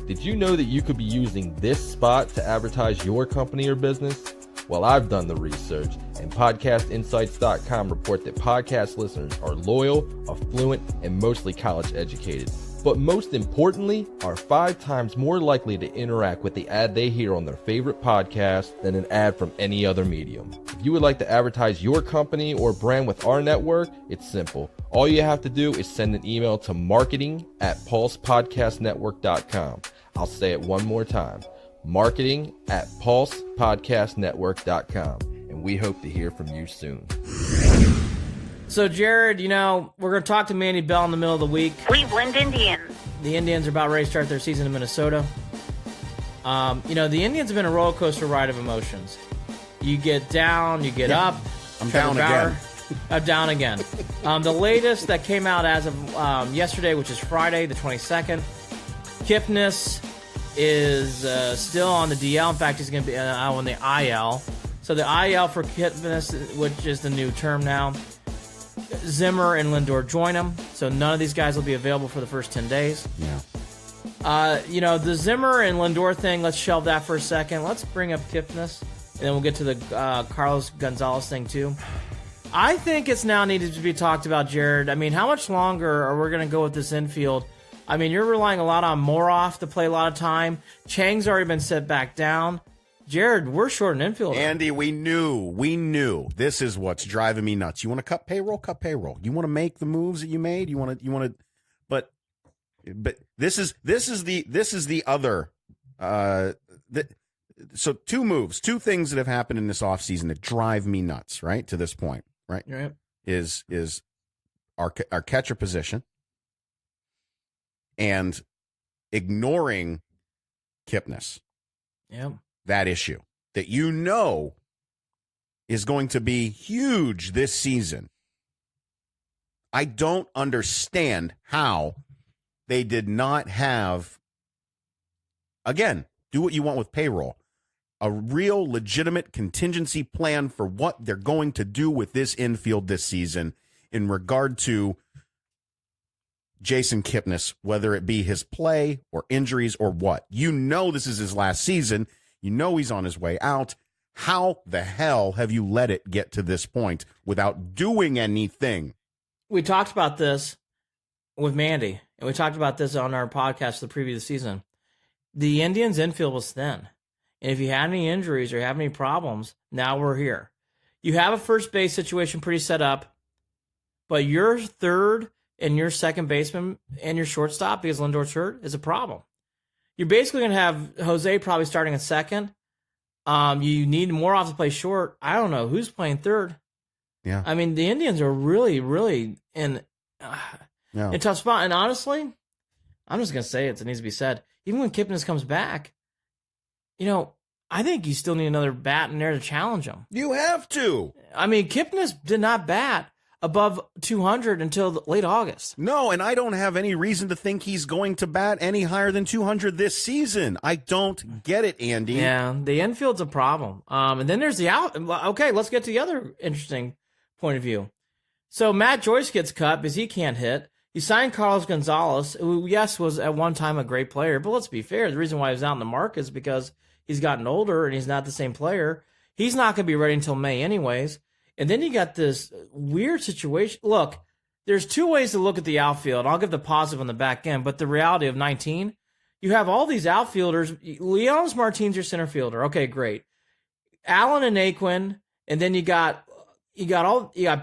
Did you know that you could be using this spot to advertise your company or business? Well, I've done the research, and PodcastInsights.com report that podcast listeners are loyal, affluent, and mostly college educated. But most importantly, are 5 times more likely to interact with the ad they hear on their favorite podcast than an ad from any other medium. If you would like to advertise your company or brand with our network, it's simple. All you have to do is send an email to marketing@pulsepodcastnetwork.com. I'll say it one more time. marketing@pulsepodcastnetwork.com. And we hope to hear from you soon. So, Jared, we're going to talk to Mandy Bell in the middle of the week. Cleveland Indians. The Indians are about ready to start their season in Minnesota. The Indians have been a roller coaster ride of emotions. You get down, you get up. I'm down again. I'm down again. The latest that came out as of yesterday, which is Friday, the 22nd, Kipnis is still on the DL. In fact, he's going to be on the IL. So the IL for Kipnis, which is the new term now. Zimmer and Lindor join him, so none of these guys will be available for the first 10 days. Yeah. The Zimmer and Lindor thing, let's shelve that for a second. Let's bring up Kipnis, and then we'll get to the Carlos Gonzalez thing too. I think it's now needed to be talked about, Jared. I mean, how much longer are we going to go with this infield? I mean, you're relying a lot on Moroff to play a lot of time. Chang's already been set back down. Jared, we're short an infielder. Andy, we knew. This is what's driving me nuts. You want to cut payroll? Cut payroll. You want to make the moves that you made? You want to, but this is the other. So two things that have happened in this offseason that drive me nuts, right? To this point, right? Right. Is our catcher position and ignoring Kipnis. Yeah. That issue that is going to be huge this season. I don't understand how they did not have, again, do what you want with payroll, a real legitimate contingency plan for what they're going to do with this infield this season in regard to Jason Kipnis, whether it be his play or injuries or what. This is his last season. He's on his way out. How the hell have you let it get to this point without doing anything? We talked about this with Mandy, and we talked about this on our podcast the previous season. The Indians' infield was thin. And if you had any injuries or have any problems, now we're here. You have a first base situation pretty set up, but your third and your second baseman and your shortstop, because Lindor's hurt, is a problem. You're basically going to have Jose probably starting at second. You need Moroff to play short. I don't know who's playing third. Yeah. I mean, the Indians are really, really in a tough spot. And honestly, I'm just going to say it. It needs to be said. Even when Kipnis comes back, I think you still need another bat in there to challenge him. You have to. I mean, Kipnis did not bat above 200 until late August. No, and I don't have any reason to think he's going to bat any higher than 200 this season. I don't get it, Andy. Yeah, the infield's a problem. And then there's the out. Okay, let's get to the other interesting point of view. So Matt Joyce gets cut because he can't hit. You signed Carlos Gonzalez, who, yes, was at one time a great player, but let's be fair. The reason why he was out in the market is because he's gotten older and he's not the same player. He's not going to be ready until May anyways. And then you got this weird situation. Look, there's two ways to look at the outfield. I'll give the positive on the back end, but the reality of 19, you have all these outfielders. Leon's Martin's your center fielder. Okay, great. Allen and Naquin, and then you got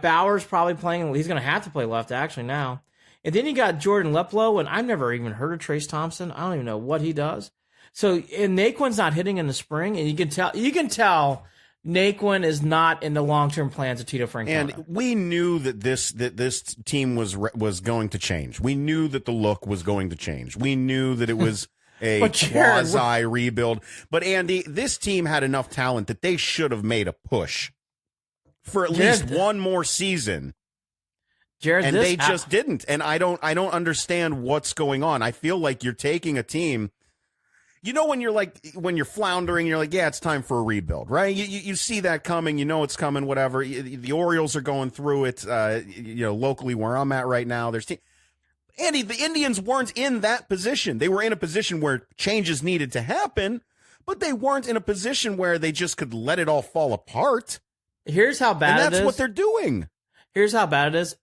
Bowers probably playing. He's going to have to play left actually now. And then you got Jordan Leplo, and I've never even heard of Trace Thompson. I don't even know what he does. So, and Naquin's not hitting in the spring, and you can tell Naquin is not in the long-term plans of Tito Francona. And we knew that this team was going to change. We knew that the look was going to change. We knew that it was a quasi rebuild. But Andy, this team had enough talent that they should have made a push for at least one more season. Jared, and they just didn't. And I don't understand what's going on. I feel like you're taking a team. You know, when you're floundering, you're like, yeah, it's time for a rebuild, right? You see that coming, you know it's coming, whatever. The Orioles are going through it, locally where I'm at right now. Andy, the Indians weren't in that position. They were in a position where changes needed to happen, but they weren't in a position where they just could let it all fall apart. Here's how bad it is. And that's what they're doing. Here's how bad it is.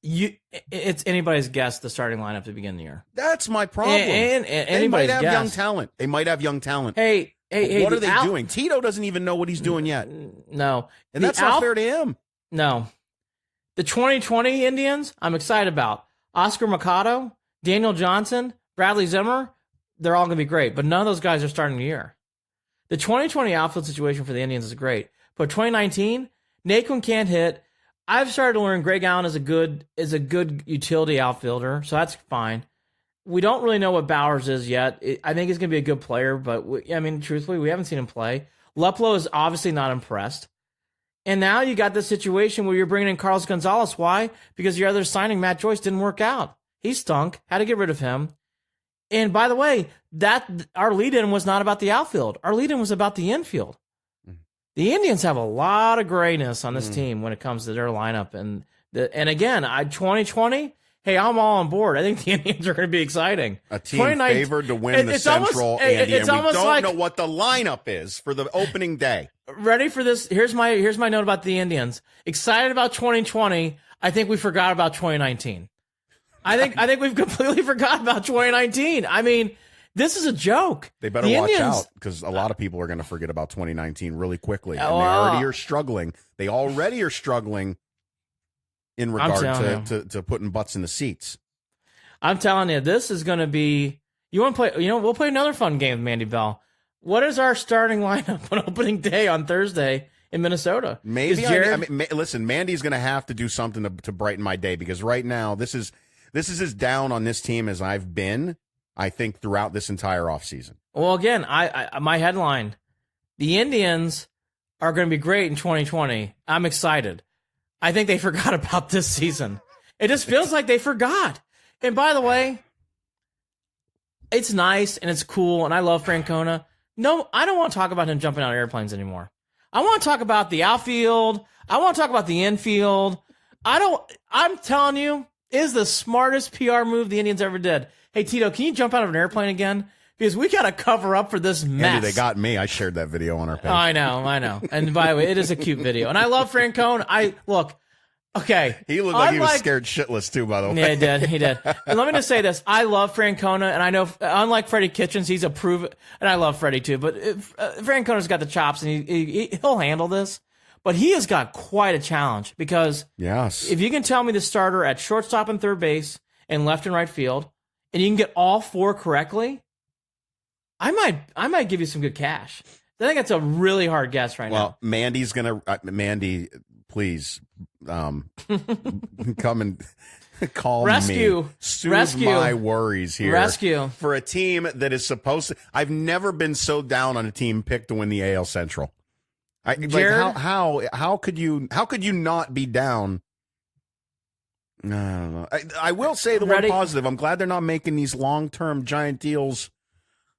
It's anybody's guess the starting lineup to begin the year. That's my problem. And they might have young talent. They might have young talent. Hey, what are they doing? Tito doesn't even know what he's doing yet. No. And that's not fair to him. No. The 2020 Indians, I'm excited about. Oscar Mercado, Daniel Johnson, Bradley Zimmer, they're all going to be great, but none of those guys are starting the year. The 2020 outfield situation for the Indians is great, but 2019, Naquin can't hit. I've started to learn Greg Allen is a good utility outfielder, so that's fine. We don't really know what Bowers is yet. I think he's going to be a good player, but truthfully, we haven't seen him play. Leplo is obviously not impressed. And now you got this situation where you're bringing in Carlos Gonzalez. Why? Because your other signing, Matt Joyce, didn't work out. He stunk. Had to get rid of him. And by the way, our lead-in was not about the outfield. Our lead-in was about the infield. The Indians have a lot of grayness on this team when it comes to their lineup. And again, 2020, hey, I'm all on board. I think the Indians are going to be exciting. A team favored to win the Central, Andy, and we don't know what the lineup is for the opening day. Ready for this? Here's my note about the Indians. Excited about 2020. I think we forgot about 2019. I think we've completely forgot about 2019. I mean, this is a joke. They better watch out because a lot of people are going to forget about 2019 really quickly. And they already are struggling. They already are struggling in regard to putting butts in the seats. I'm telling you, this is going to be. You want to play? We'll play another fun game with Mandy Bell. What is our starting lineup on opening day on Thursday in Minnesota? Maybe listen, Mandy's going to have to do something to brighten my day because right now this is as down on this team as I've been. I think throughout this entire offseason. Well, again, my headline: the Indians are going to be great in 2020. I'm excited. I think they forgot about this season. It just feels like they forgot. And by the way, it's nice and it's cool, and I love Francona. No, I don't want to talk about him jumping out of airplanes anymore. I want to talk about the outfield. I want to talk about the infield. I'm telling you, it is the smartest PR move the Indians ever did. Hey, Tito, can you jump out of an airplane again? Because we got to cover up for this mess. Andy, they got me. I shared that video on our page. I know. And by the way, it is a cute video. And I love Francona. Okay. He looked like he was scared shitless, too, by the way. Yeah, he did. And let me just say this. I love Francona, and I know, unlike Freddie Kitchens, he's a proven, and I love Freddie, too, but Francona's got the chops, and he'll handle this. But he has got quite a challenge because if you can tell me the starter at shortstop and third base and left and right field, and you can get all four correctly, I might give you some good cash. I think that's a really hard guess right now. Well, Mandy's going to... Mandy, please come and call me. Soothe my worries here. Rescue. For a team that is supposed to... I've never been so down on a team picked to win the AL Central. Jared, how could you not be down? I don't know. I will say the one positive. I'm glad they're not making these long-term giant deals.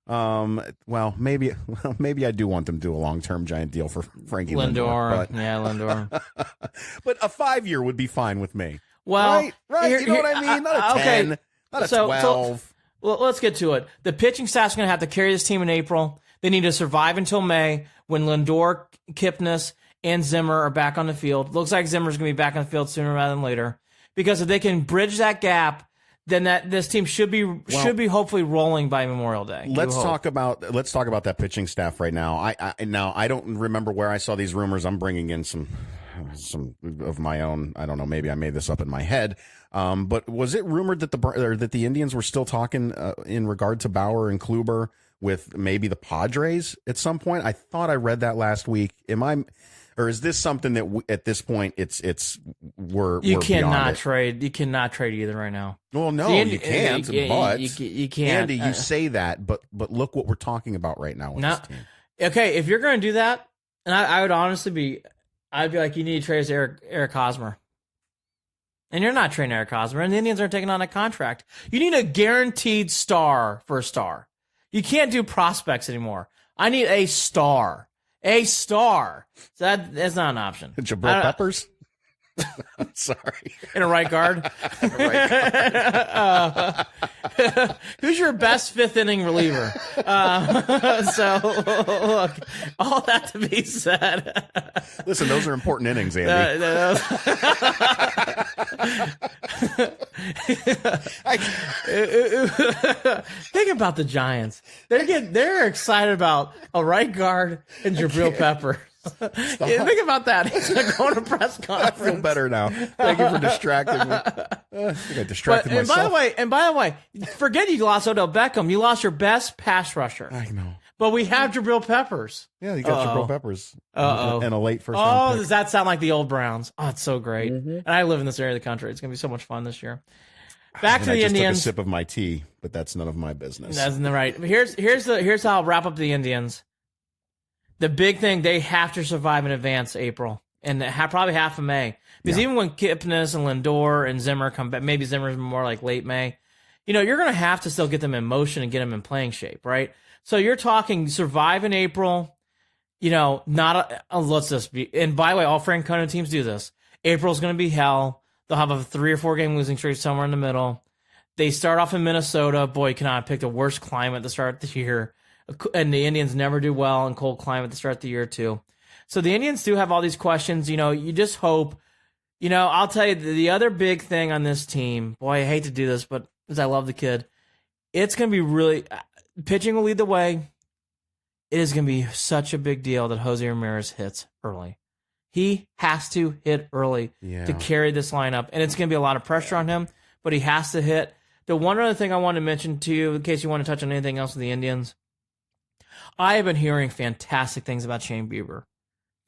Maybe I do want them to do a long-term giant deal for Frankie Lindor. Lindor. But a 5-year would be fine with me. Well, right. You know what I mean? Not a 10, not a 12. Well, let's get to it. The pitching staff's going to have to carry this team in April. They need to survive until May when Lindor, Kipnis, and Zimmer are back on the field. Looks like Zimmer's going to be back on the field sooner rather than later. because if they can bridge that gap, then this team should be hopefully rolling by Memorial Day. Let's talk about that pitching staff right now. I don't remember where I saw these rumors. I'm bringing in some of my own. I don't know. Maybe I made this up in my head. But was it rumored that the Indians were still talking in regard to Bauer and Kluber with maybe the Padres at some point? I thought I read that last week. Or is this something that at this point we're cannot trade? You cannot trade either right now. Well, no, you can't. But you can't. Andy, you say that, but look what we're talking about right now with this team. Okay, if you're going to do that, and I would honestly I'd be like, you need to trade Eric Hosmer. And you're not trading Eric Hosmer, and the Indians aren't taking on a contract. You need a guaranteed star for a star. You can't do prospects anymore. I need a star. A star. So that's not an option. Jabril Peppers? I'm sorry. In a right guard? Who's your best fifth inning reliever? So, look, all that to be said. Listen, those are important innings, Andy. Think about the Giants. They're excited about a right guard and Jabril Peppers. Think about that. He's going to go on a press conference. I feel better now. Thank you for distracting me. I think I distracted myself. By the way, forget you lost Odell Beckham. You lost your best pass rusher. I know. But we have Jabril Peppers. Yeah, you got Jabril Peppers. And a late first round pick. Does that sound like the old Browns? Oh, it's so great. Mm-hmm. And I live in this area of the country. It's going to be so much fun this year. Back to the Indians. I just took a sip of my tea, but that's none of my business. That's right. Here's how I'll wrap up the Indians. The big thing, they have to survive in advance April and probably half of May. Because even when Kipnis and Lindor and Zimmer come back, maybe Zimmer's more like late May, you're going to have to still get them in motion and get them in playing shape, right? So you're talking survive in April, let's just be, and by the way, all Francona teams do this. April's going to be hell. They'll have a 3 or 4 game losing streak somewhere in the middle. They start off in Minnesota. Boy, can I pick the worst climate to start the year. And the Indians never do well in cold climate to start the year, too. So the Indians do have all these questions. You just hope. I'll tell you, the other big thing on this team, boy, I hate to do this, but because I love the kid, it's going to be really, pitching will lead the way. It is going to be such a big deal that Jose Ramirez hits early. He has to hit early to carry this lineup, and it's going to be a lot of pressure on him, but he has to hit. The one other thing I want to mention to you, in case you want to touch on anything else with the Indians, I have been hearing fantastic things about Shane Bieber.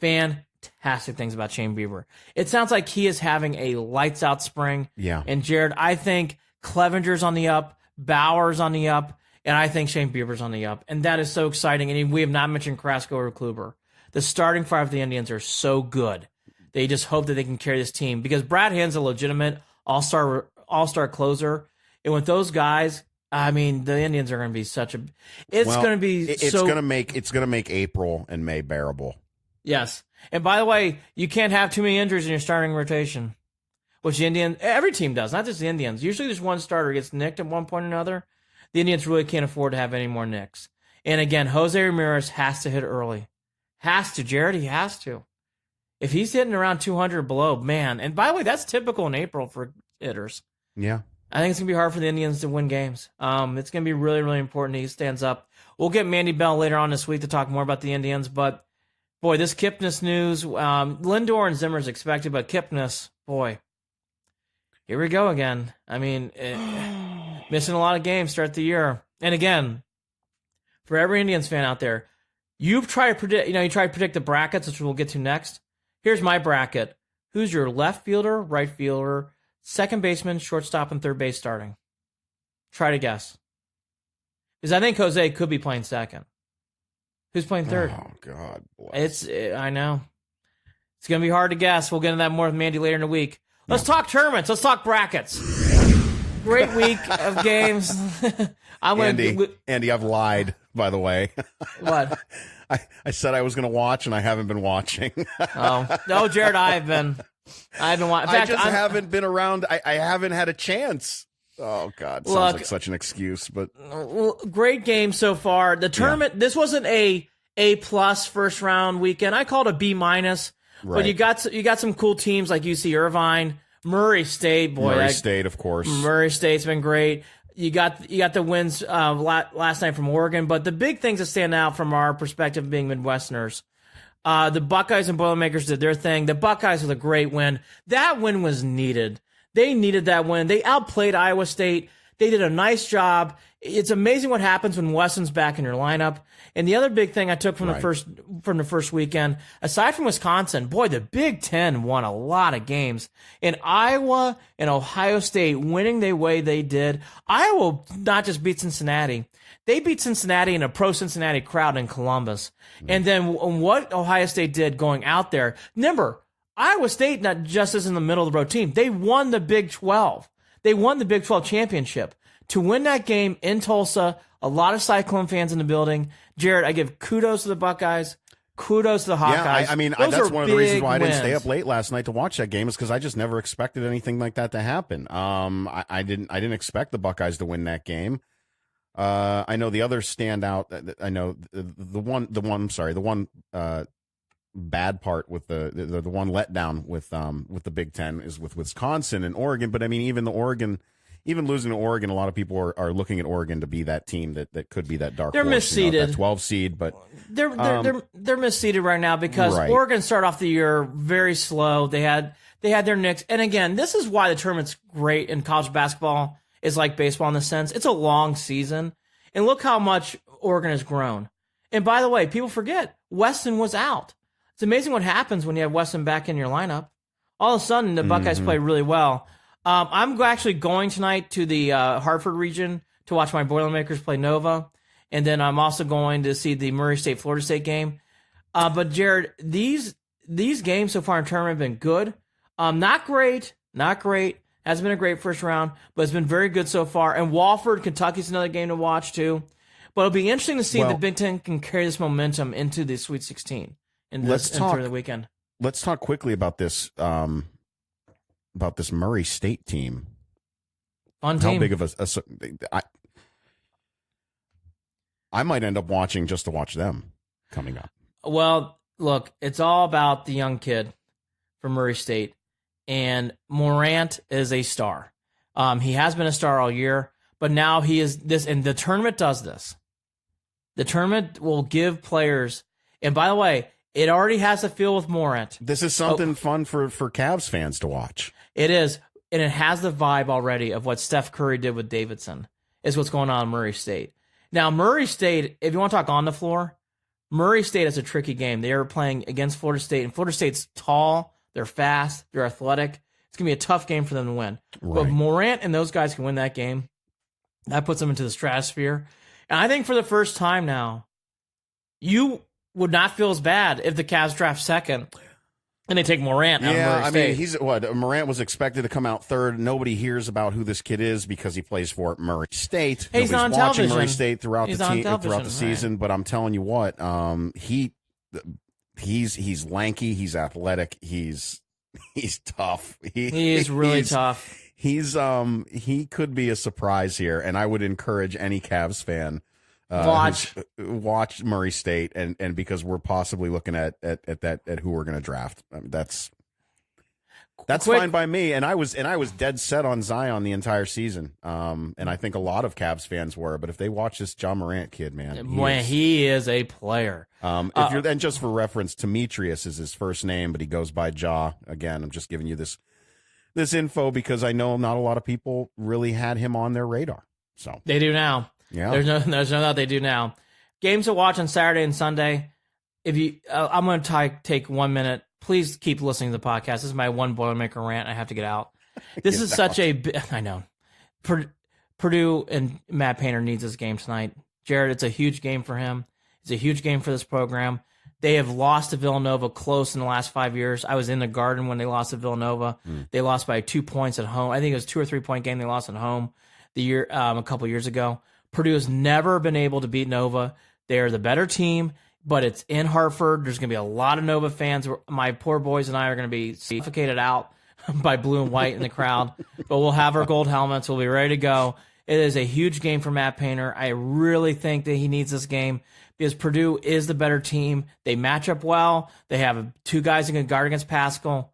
Fantastic things about Shane Bieber. It sounds like he is having a lights-out spring. Yeah. And, Jared, I think Clevenger's on the up, Bauer's on the up, and I think Shane Bieber's on the up. And that is so exciting. And we have not mentioned Carrasco or Kluber. The starting five of the Indians are so good. They just hope that they can carry this team. Because Brad Hand's a legitimate all-star closer. And with those guys, I mean, the Indians are going to be it's going to make April and May bearable. Yes. And by the way, you can't have too many injuries in your starting rotation, which every team does, not just the Indians. Usually there's one starter gets nicked at one point or another. The Indians really can't afford to have any more nicks. And again, Jose Ramirez has to hit early. Has to, Jared, he has to. If he's hitting around 200 below, man. And by the way, that's typical in April for hitters. Yeah. I think it's going to be hard for the Indians to win games. It's going to be really, really important he stands up. We'll get Mandy Bell later on this week to talk more about the Indians. But, boy, this Kipnis news, Lindor and Zimmer's expected, but Kipnis, boy, here we go again. I mean, missing a lot of games start the year. And, again, for every Indians fan out there, you try to predict the brackets, which we'll get to next. Here's my bracket. Who's your left fielder, right fielder, second baseman, shortstop, and third base starting? Try to guess. Because I think Jose could be playing second. Who's playing third? Oh, God bless. I know. It's going to be hard to guess. We'll get into that more with Mandy later in the week. Let's talk tournaments. Let's talk brackets. Great week of games. Andy, I've lied, by the way. What? I said I was going to watch, and I haven't been watching. No, Jared, I've been watching. I just haven't been around. I haven't had a chance. Oh, God. Sounds like such an excuse, but. Great game so far. The tournament, This wasn't a plus first round weekend. I called it a B-. Right. But you got some cool teams like UC Irvine, Murray State, boy. Murray State, of course. Murray State's been great. You got the wins last night from Oregon, but the big things that stand out from our perspective being Midwesterners, the Buckeyes and Boilermakers did their thing. The Buckeyes with a great win. That win was needed. They needed that win. They outplayed Iowa State. They did a nice job. It's amazing what happens when Weston's back in your lineup. And the other big thing I took from the first weekend, aside from Wisconsin, boy, the Big Ten won a lot of games. And Iowa and Ohio State winning the way they did. Iowa not just beat Cincinnati. They beat Cincinnati in a pro-Cincinnati crowd in Columbus. And then what Ohio State did going out there, remember, Iowa State not just is in the middle of the road team. They won the Big 12. They won the Big 12 championship. To win that game in Tulsa, a lot of Cyclone fans in the building. Jared, I give kudos to the Buckeyes, kudos to the Hawkeyes. Yeah, that's one of the reasons why I didn't stay up late last night to watch that game, is because I just never expected anything like that to happen. I didn't expect the Buckeyes to win that game. I know the other standout. I know the one bad part with the one letdown with the Big Ten is with Wisconsin and Oregon. But I mean, even losing to Oregon, a lot of people are looking at Oregon to be that team that could be that dark horse. They're misseeded, that 12 seed, but they're misseeded right now because Oregon started off the year very slow. They had their nicks, and again, this is why the tournament's great in college basketball. Is like baseball in the sense it's a long season, and look how much Oregon has grown. And by the way, people forget Weston was out. It's amazing what happens when you have Weston back in your lineup. All of a sudden, the Buckeyes play really well. I'm actually going tonight to the Hartford region to watch my Boilermakers play Nova, and then I'm also going to see the Murray State Florida State game. But Jared, these games so far in the tournament have been good. Not great. Hasn't been a great first round, but it's been very good so far. And Wofford, Kentucky's another game to watch too. But it'll be interesting to see if the Big Ten can carry this momentum into the Sweet 16 through the weekend. Let's talk quickly about this Murray State team. Fun team. How big of I might end up watching just to watch them coming up. Well, look, it's all about the young kid from Murray State. And Morant is a star. He has been a star all year, but now he is this, and the tournament does this. The tournament will give players, and by the way, it already has a feel with Morant. This is something fun for Cavs fans to watch. It is, and it has the vibe already of what Steph Curry did with Davidson, is what's going on in Murray State. Now, Murray State, if you want to talk on the floor, Murray State is a tricky game. They are playing against Florida State, and Florida State's tall. They're fast. They're athletic. It's going to be a tough game for them to win. Right. But if Morant and those guys can win that game, that puts them into the stratosphere. And I think for the first time now, you would not feel as bad if the Cavs draft second and they take Morant out of Murray State. Morant was expected to come out third. Nobody hears about who this kid is because he plays for Murray State. Hey, he's Nobody's on watching television. Murray State throughout the season. But I'm telling you what, He's lanky. He's athletic. He's tough. He's really tough. He could be a surprise here, and I would encourage any Cavs fan watch Murray State, and because we're possibly looking at who we're going to draft. That's fine by me, and I was dead set on Zion the entire season, and I think a lot of Cavs fans were. But if they watch this John Morant kid, man, he is a player. If you're then, just for reference, Demetrius is his first name, but he goes by Ja. Again, I'm just giving you this info because I know not a lot of people really had him on their radar. So they do now. Yeah, there's no doubt they do now. Games to watch on Saturday and Sunday. If you, I'm going to take 1 minute. Please keep listening to the podcast. This is my one Boilermaker rant. I have to get out. This is such I know. Purdue and Matt Painter needs this game tonight. Jared, it's a huge game for him. It's a huge game for this program. They have lost to Villanova close in the last 5 years. I was in the Garden when they lost to Villanova. They lost by 2 points at home. I think it was 2 or 3 point game they lost at home a couple years ago. Purdue has never been able to beat Nova. They are the better team. But it's in Hartford. There's going to be a lot of Nova fans. My poor boys and I are going to be suffocated out by blue and white in the crowd. But we'll have our gold helmets. We'll be ready to go. It is a huge game for Matt Painter. I really think that he needs this game because Purdue is the better team. They match up well. They have 2 guys who can guard against Pascal.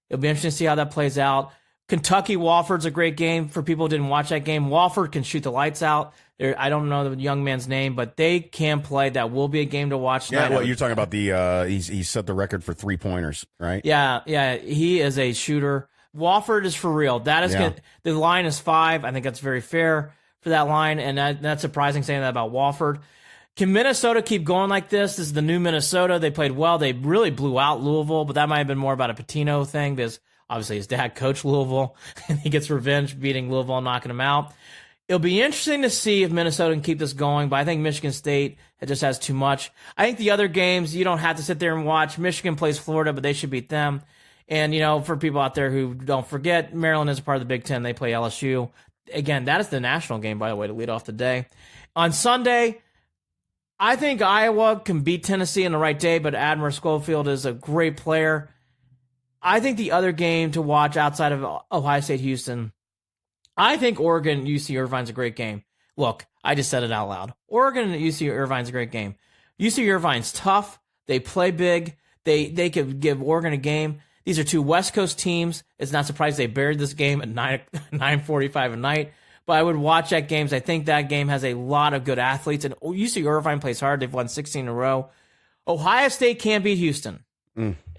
It'll be interesting to see how that plays out. Kentucky Wofford's a great game for people who didn't watch that game. Wofford can shoot the lights out. I don't know the young man's name, but they can play. That will be a game to watch tonight. Yeah, well, you're talking about the he set the record for 3-pointers, right? Yeah, he is a shooter. Wofford is for real. That is good. The line is 5. I think that's very fair for that line, and that's surprising saying that about Wofford. Can Minnesota keep going like this? This is the new Minnesota. They played well. They really blew out Louisville, but that might have been more about a Pitino thing because obviously his dad coached Louisville, and he gets revenge beating Louisville and knocking him out. It'll be interesting to see if Minnesota can keep this going, but I think Michigan State just has too much. I think the other games, you don't have to sit there and watch. Michigan plays Florida, but they should beat them. And, for people out there who don't forget, Maryland is a part of the Big Ten. They play LSU. Again, that is the national game, by the way, to lead off the day. On Sunday, I think Iowa can beat Tennessee on the right day, but Admiral Schofield is a great player. I think the other game to watch outside of Ohio State-Houston, I think Oregon-UC Irvine's a great game. Look, I just said it out loud. Oregon-UC Irvine's a great game. UC Irvine's tough. They play big. They could give Oregon a game. These are two West Coast teams. It's not surprising they buried this game at 9:45 at night. But I would watch that game. I think that game has a lot of good athletes. And UC Irvine plays hard. They've won 16 in a row. Ohio State can't beat Houston.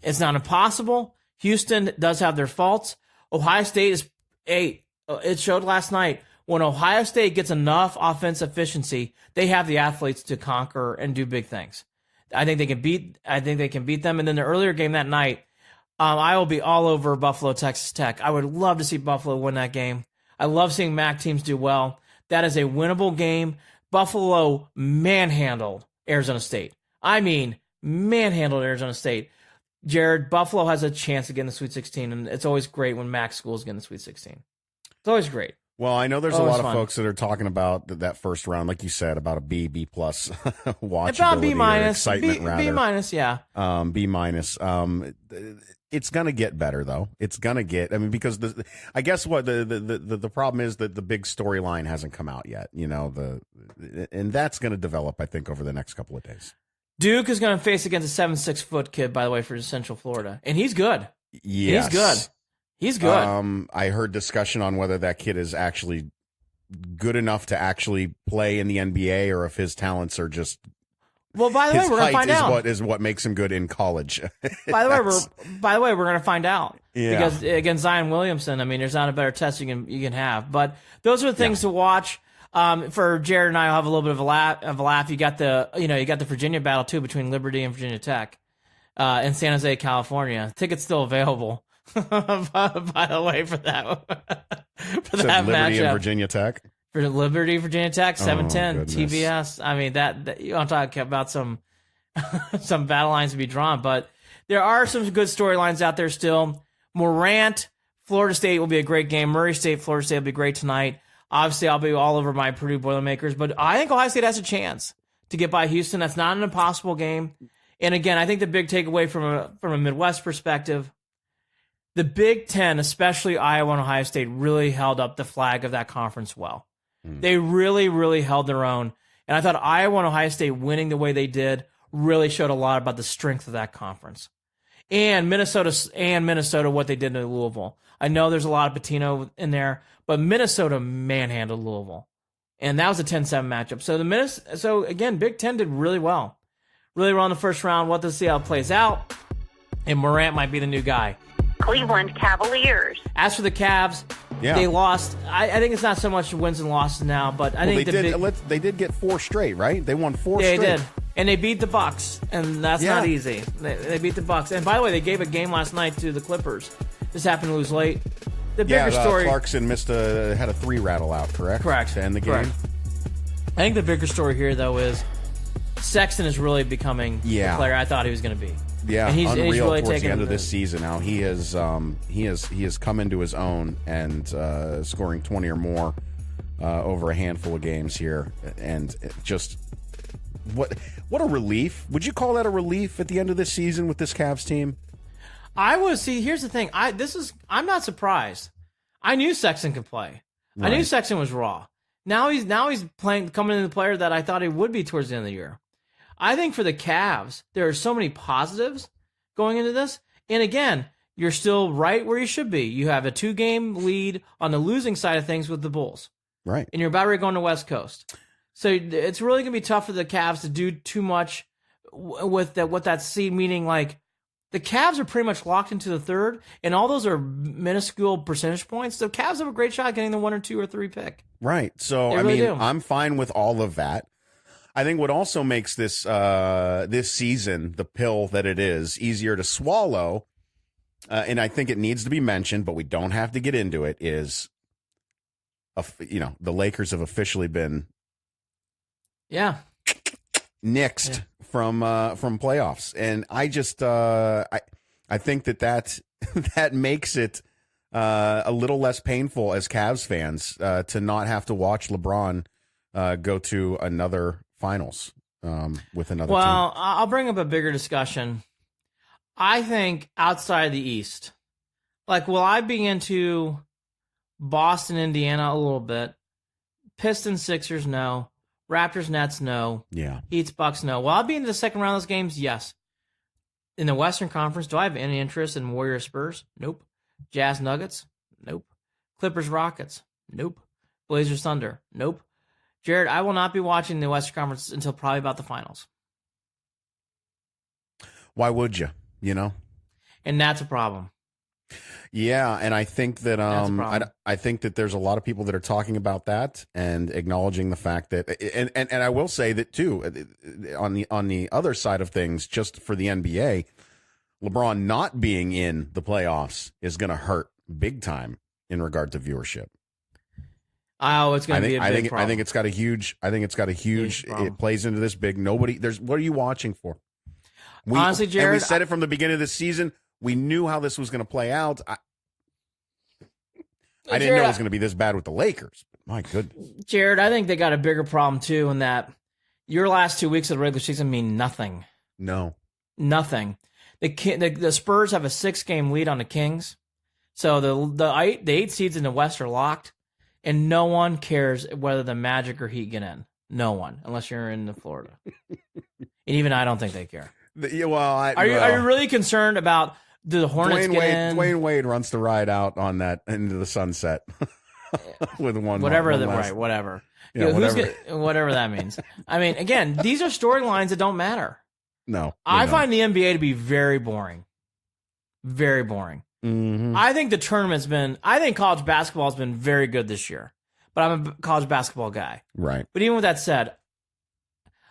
It's not impossible. Houston does have their faults. Ohio State is it showed last night. When Ohio State gets enough offensive efficiency, they have the athletes to conquer and do big things. I think they can beat them. And then the earlier game that night, I will be all over Buffalo, Texas Tech. I would love to see Buffalo win that game. I love seeing MAC teams do well. That is a winnable game. Buffalo manhandled Arizona State. I mean, manhandled Arizona State. Jared, Buffalo has a chance to get in the Sweet 16, and it's always great when MAC schools get in the Sweet 16. It's always great. Well, I know there's a lot of folks that are talking about that first round, like you said, about a B plus watchability, about B minus, excitement rather. B minus, yeah. B minus. It's gonna get better though. It's gonna get. I mean, because I guess what the problem is that the big storyline hasn't come out yet. And that's gonna develop, I think, over the next couple of days. Duke is gonna face against a 7'6" kid, by the way, for Central Florida, and he's good. Yes. He's good. He's good. I heard discussion on whether that kid is actually good enough to actually play in the NBA, or if his talents are just. Well, by the way, we're gonna find out. Is what makes him good in college. By the way, we're gonna find out. Yeah. Because against Zion Williamson, I mean, there's not a better test you can have. But those are the things to watch. For Jared and I, will have a little bit of a laugh. You got the Virginia battle too between Liberty and Virginia Tech, in San Jose, California. Tickets still available. By the way, for that Liberty matchup, and Virginia Tech. For Liberty, Virginia Tech, 7:10 goodness. TBS. I mean, that you want to talk about some battle lines to be drawn, but there are some good storylines out there still. Morant, Florida State will be a great game. Murray State, Florida State will be great tonight. Obviously, I'll be all over my Purdue Boilermakers, but I think Ohio State has a chance to get by Houston. That's not an impossible game. And again, I think the big takeaway from a Midwest perspective, the Big Ten, especially Iowa and Ohio State, really held up the flag of that conference well. They really, really held their own. And I thought Iowa and Ohio State winning the way they did really showed a lot about the strength of that conference. And Minnesota, what they did to Louisville. I know there's a lot of Pitino in there, but Minnesota manhandled Louisville. And that was a 10-7 matchup. So again, Big Ten did really well. Really well in the first round. We'll have to see how it plays out. And Morant might be the new guy. Cleveland Cavaliers. As for the Cavs, they lost. I think it's not so much wins and losses now, but I think they did get 4 straight, right? They won 4 straight. They did. And they beat the Bucks, and that's not easy. They beat the Bucks. And by the way, they gave a game last night to the Clippers. This happened to lose late. The bigger story. Clarkson had a 3 rattle out, correct? Correct. To end the game. Correct. I think the bigger story here, though, is Sexton is really becoming the player I thought he was going to be. Yeah, and he's unreal really towards the end of this season. Now he has come into his own and scoring 20 or more over a handful of games here, and just what a relief. Would you call that a relief at the end of this season with this Cavs team? Here's the thing. I'm not surprised. I knew Sexton could play. Right. I knew Sexton was raw. Now he's coming into the player that I thought he would be towards the end of the year. I think for the Cavs, there are so many positives going into this. And again, you're still right where you should be. You have a 2-game lead on the losing side of things with the Bulls. Right. And you're about ready to go on the West Coast. So it's really going to be tough for the Cavs to do too much with that seed, meaning like the Cavs are pretty much locked into the third, and all those are minuscule percentage points. The Cavs have a great shot at getting the 1 or 2 or 3 pick. Right. So, They really do. I'm fine with all of that. I think what also makes this this season, the pill that it is, easier to swallow, and I think it needs to be mentioned, but we don't have to get into it, is, the Lakers have officially been nixed from playoffs. And I just I think that makes it a little less painful as Cavs fans to not have to watch LeBron go to another finals with another team. Well, I'll bring up a bigger discussion. I think outside the East, like, will I be into Boston, Indiana a little bit? Pistons, Sixers, no. Raptors, Nets, no. Yeah. Heats, Bucks, no. Will I be into the second round of those games? Yes. In the Western Conference, do I have any interest in Warriors, Spurs? Nope. Jazz, Nuggets? Nope. Clippers, Rockets? Nope. Blazers, Thunder? Nope. Jared, I will not be watching the Western Conference until probably about the finals. Why would you? And that's a problem. Yeah, and I think that I think that there's a lot of people that are talking about that and acknowledging the fact that, and I will say that too, on the other side of things, just for the NBA, LeBron not being in the playoffs is going to hurt big time in regard to viewership. Oh, it's going to be a big problem. I think it's got a huge. It plays into this big. What are you watching for? Honestly, Jared, we said it from the beginning of the season. We knew how this was going to play out. I didn't know it was going to be this bad with the Lakers. My goodness. Jared, I think they got a bigger problem, too, in that your last 2 weeks of the regular season mean nothing. No. Nothing. The Spurs have a 6-game lead on the Kings. So the 8 seeds in the West are locked, and no one cares whether the Magic or Heat get in. No one, unless you're in Florida. And even I don't think they care. Are you really concerned about the Hornets Dwayne Wade runs the ride out on that into the sunset with whatever. Yeah, whatever that means. I mean, again, these are storylines that don't matter. No, I find the NBA to be very boring. Very boring. Mm-hmm. I think I think college basketball has been very good this year, but I'm a college basketball guy. Right. But even with that said,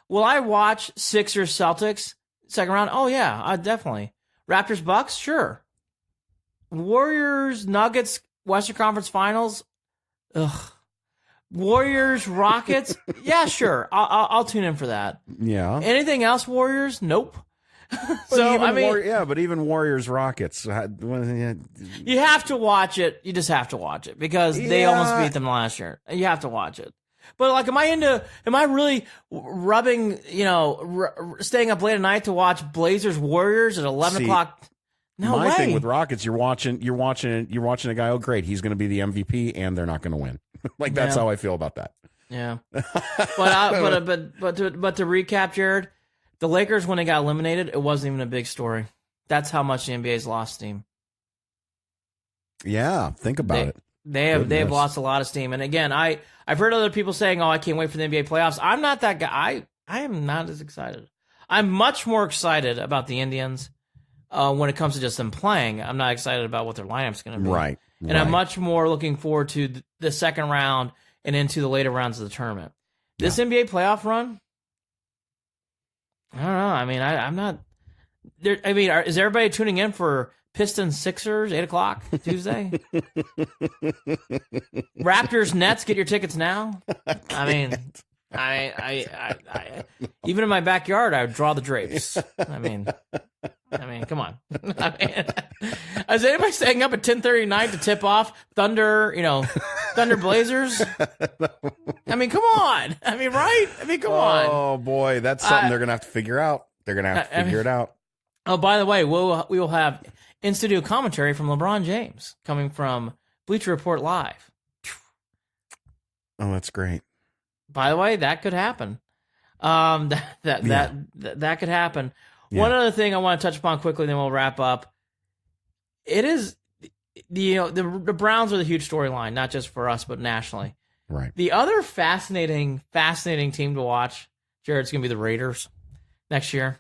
will I watch Sixers Celtics second round? Oh yeah, definitely. Raptors Bucks, sure. Warriors Nuggets Western Conference Finals, ugh. Warriors Rockets, yeah, sure. I'll tune in for that. Yeah. Anything else, Warriors? Nope. But even Warriors Rockets, you have to watch it. You just have to watch it because they almost beat them last year. You have to watch it. But like, am I really rubbing, staying up late at night to watch Blazers Warriors at 11 o'clock? No way. My thing with Rockets, you're watching a guy. Oh, great, he's going to be the MVP, and they're not going to win. That's how I feel about that. Yeah. But to recap, Jared, the Lakers, when they got eliminated, it wasn't even a big story. That's how much the NBA's lost steam. Yeah, think about it. They have lost a lot of steam. And again, I've heard other people saying, "Oh, I can't wait for the NBA playoffs." I'm not that guy. I am not as excited. I'm much more excited about the Indians when it comes to just them playing. I'm not excited about what their lineup's going to be. Right. And I'm much more looking forward to the second round and into the later rounds of the tournament. This NBA playoff run, I don't know. I mean, I'm not there. I mean, is everybody tuning in for Pistons Sixers 8 o'clock Tuesday? Raptors Nets, get your tickets now. I mean, I even in my backyard, I would draw the drapes. I mean, come on. Is anybody staying up at 10:30 night to tip off Thunder Blazers? I mean, come on. I mean, right? I mean, come on. Oh boy, that's something they're gonna have to figure out. They're gonna have to figure it out. Oh, by the way, we will have in-studio commentary from LeBron James coming from Bleacher Report Live. Oh, that's great. By the way, that could happen. That could happen. Yeah. One other thing I want to touch upon quickly, then we'll wrap up. it is, the Browns are the huge storyline, not just for us, but nationally. Right. The other fascinating team to watch, Jared's going to be the Raiders next year.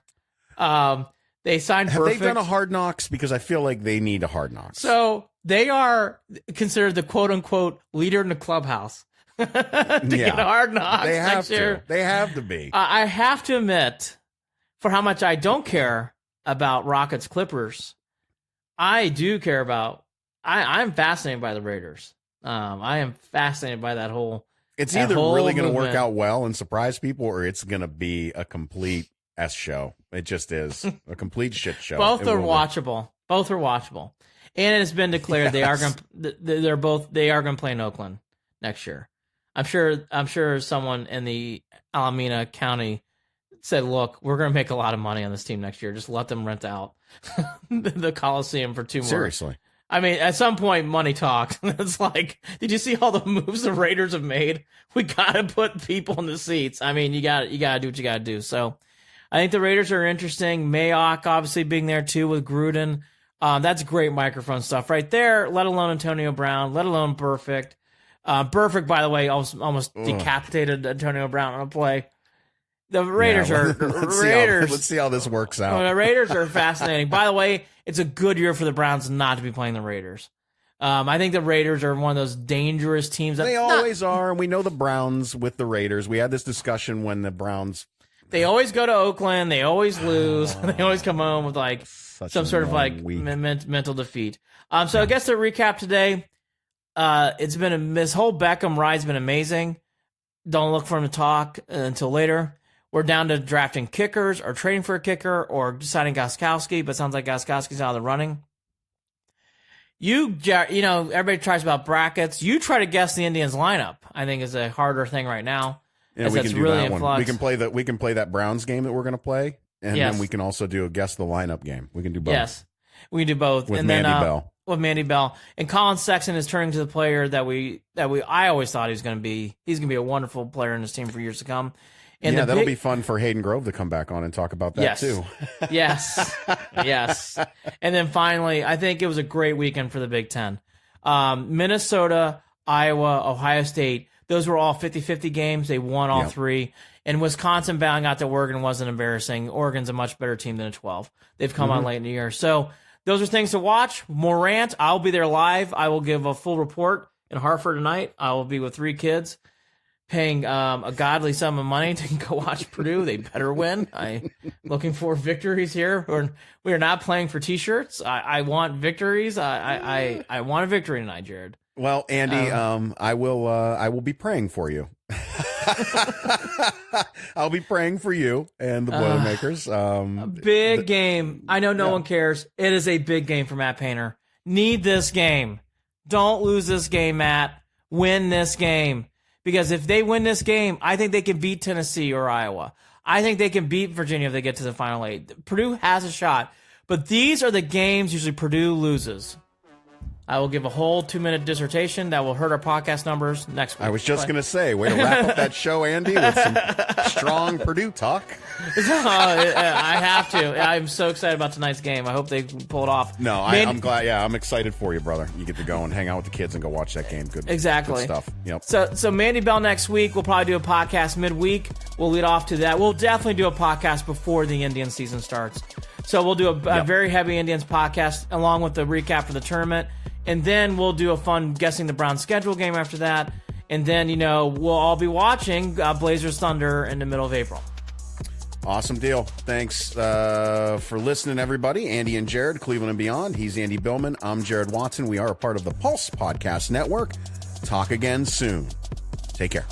They signed Have Perfect. they done a Hard Knocks? Because I feel like they need a Hard Knocks. So they are considered the quote-unquote leader in the clubhouse to get a Hard Knocks they have next year. They have to be. I have to admit, for how much I don't care about Rockets Clippers, I do care about. I'm fascinated by the Raiders. I am fascinated by that whole. It's either really going to work out well and surprise people, or it's going to be a complete S show. It just is a complete shit show. Both are watchable. Both are watchable, and it has been declared they are going. They are going to play in Oakland next year. I'm sure someone in the Alameda County said, "Look, we're going to make a lot of money on this team next year. Just let them rent out the Coliseum for 2 more." Seriously. I mean, at some point, money talks. It's like, did you see all the moves the Raiders have made? We got to put people in the seats. I mean, you got to do what you got to do. So I think the Raiders are interesting. Mayock obviously being there too with Gruden. That's great microphone stuff right there, let alone Antonio Brown, let alone Perfect. Perfect, by the way, almost decapitated Antonio Brown on a play. The Raiders let's see how this works out. The Raiders are fascinating. By the way, it's a good year for the Browns not to be playing the Raiders. I think the Raiders are one of those dangerous teams. They always are, and we know the Browns with the Raiders. We had this discussion when the Browns. They always go to Oakland. They always lose. They always come home with like some sort of like mental defeat. So I guess to recap today, it's been this whole Beckham ride's been amazing. Don't look for him to talk until later. We're down to drafting kickers or trading for a kicker or deciding Gostkowski, but it sounds like Gostkowski's out of the running. Everybody tries about brackets. You try to guess the Indians lineup. I think is a harder thing right now. Yeah, we can do really that one. We can play that Browns game that we're going to play, and then we can also do a guess the lineup game. We can do both. Yes, we can do both. With Mandy Bell. With Mandy Bell, and Colin Sexton is turning to the player that I always thought he was going to be. He's going to be a wonderful player in this team for years to come. And that'll be fun for Hayden Grove to come back on and talk about that too. Yes. And then finally, I think it was a great weekend for the Big Ten. Minnesota, Iowa, Ohio State, those were all 50-50 games. They won all three. And Wisconsin bowing out to Oregon wasn't embarrassing. Oregon's a much better team than a 12. They've come on late in the year. So those are things to watch. Morant, I'll be there live. I will give a full report in Hartford tonight. I will be with 3 kids. Paying a godly sum of money to go watch Purdue. They better win. I'm looking for victories here. We are not playing for T-shirts. I want victories. I want a victory tonight, Jared. Well, Andy, I will be praying for you. I'll be praying for you and the Boilermakers. Big game. I know no one cares. It is a big game for Matt Painter. Need this game. Don't lose this game, Matt. Win this game. Because if they win this game, I think they can beat Tennessee or Iowa. I think they can beat Virginia if they get to the Final 8. Purdue has a shot. But these are the games usually Purdue loses. I will give a whole 2-minute dissertation that will hurt our podcast numbers next week. I was just going to say, way to wrap up that show, Andy, with some strong Purdue talk. I have to. I'm so excited about tonight's game. I hope they pull it off. No, I'm glad. Yeah, I'm excited for you, brother. You get to go and hang out with the kids and go watch that game. Good stuff. Yep. So Mandy Bell next week. We'll probably do a podcast midweek. We'll lead off to that. We'll definitely do a podcast before the Indian season starts. So we'll do a very heavy Indians podcast along with the recap for the tournament. And then we'll do a fun guessing the Browns schedule game after that. And then, we'll all be watching Blazers Thunder in the middle of April. Awesome deal. Thanks for listening, everybody. Andy and Jared, Cleveland and Beyond. He's Andy Billman. I'm Jared Watson. We are a part of the Pulse Podcast Network. Talk again soon. Take care.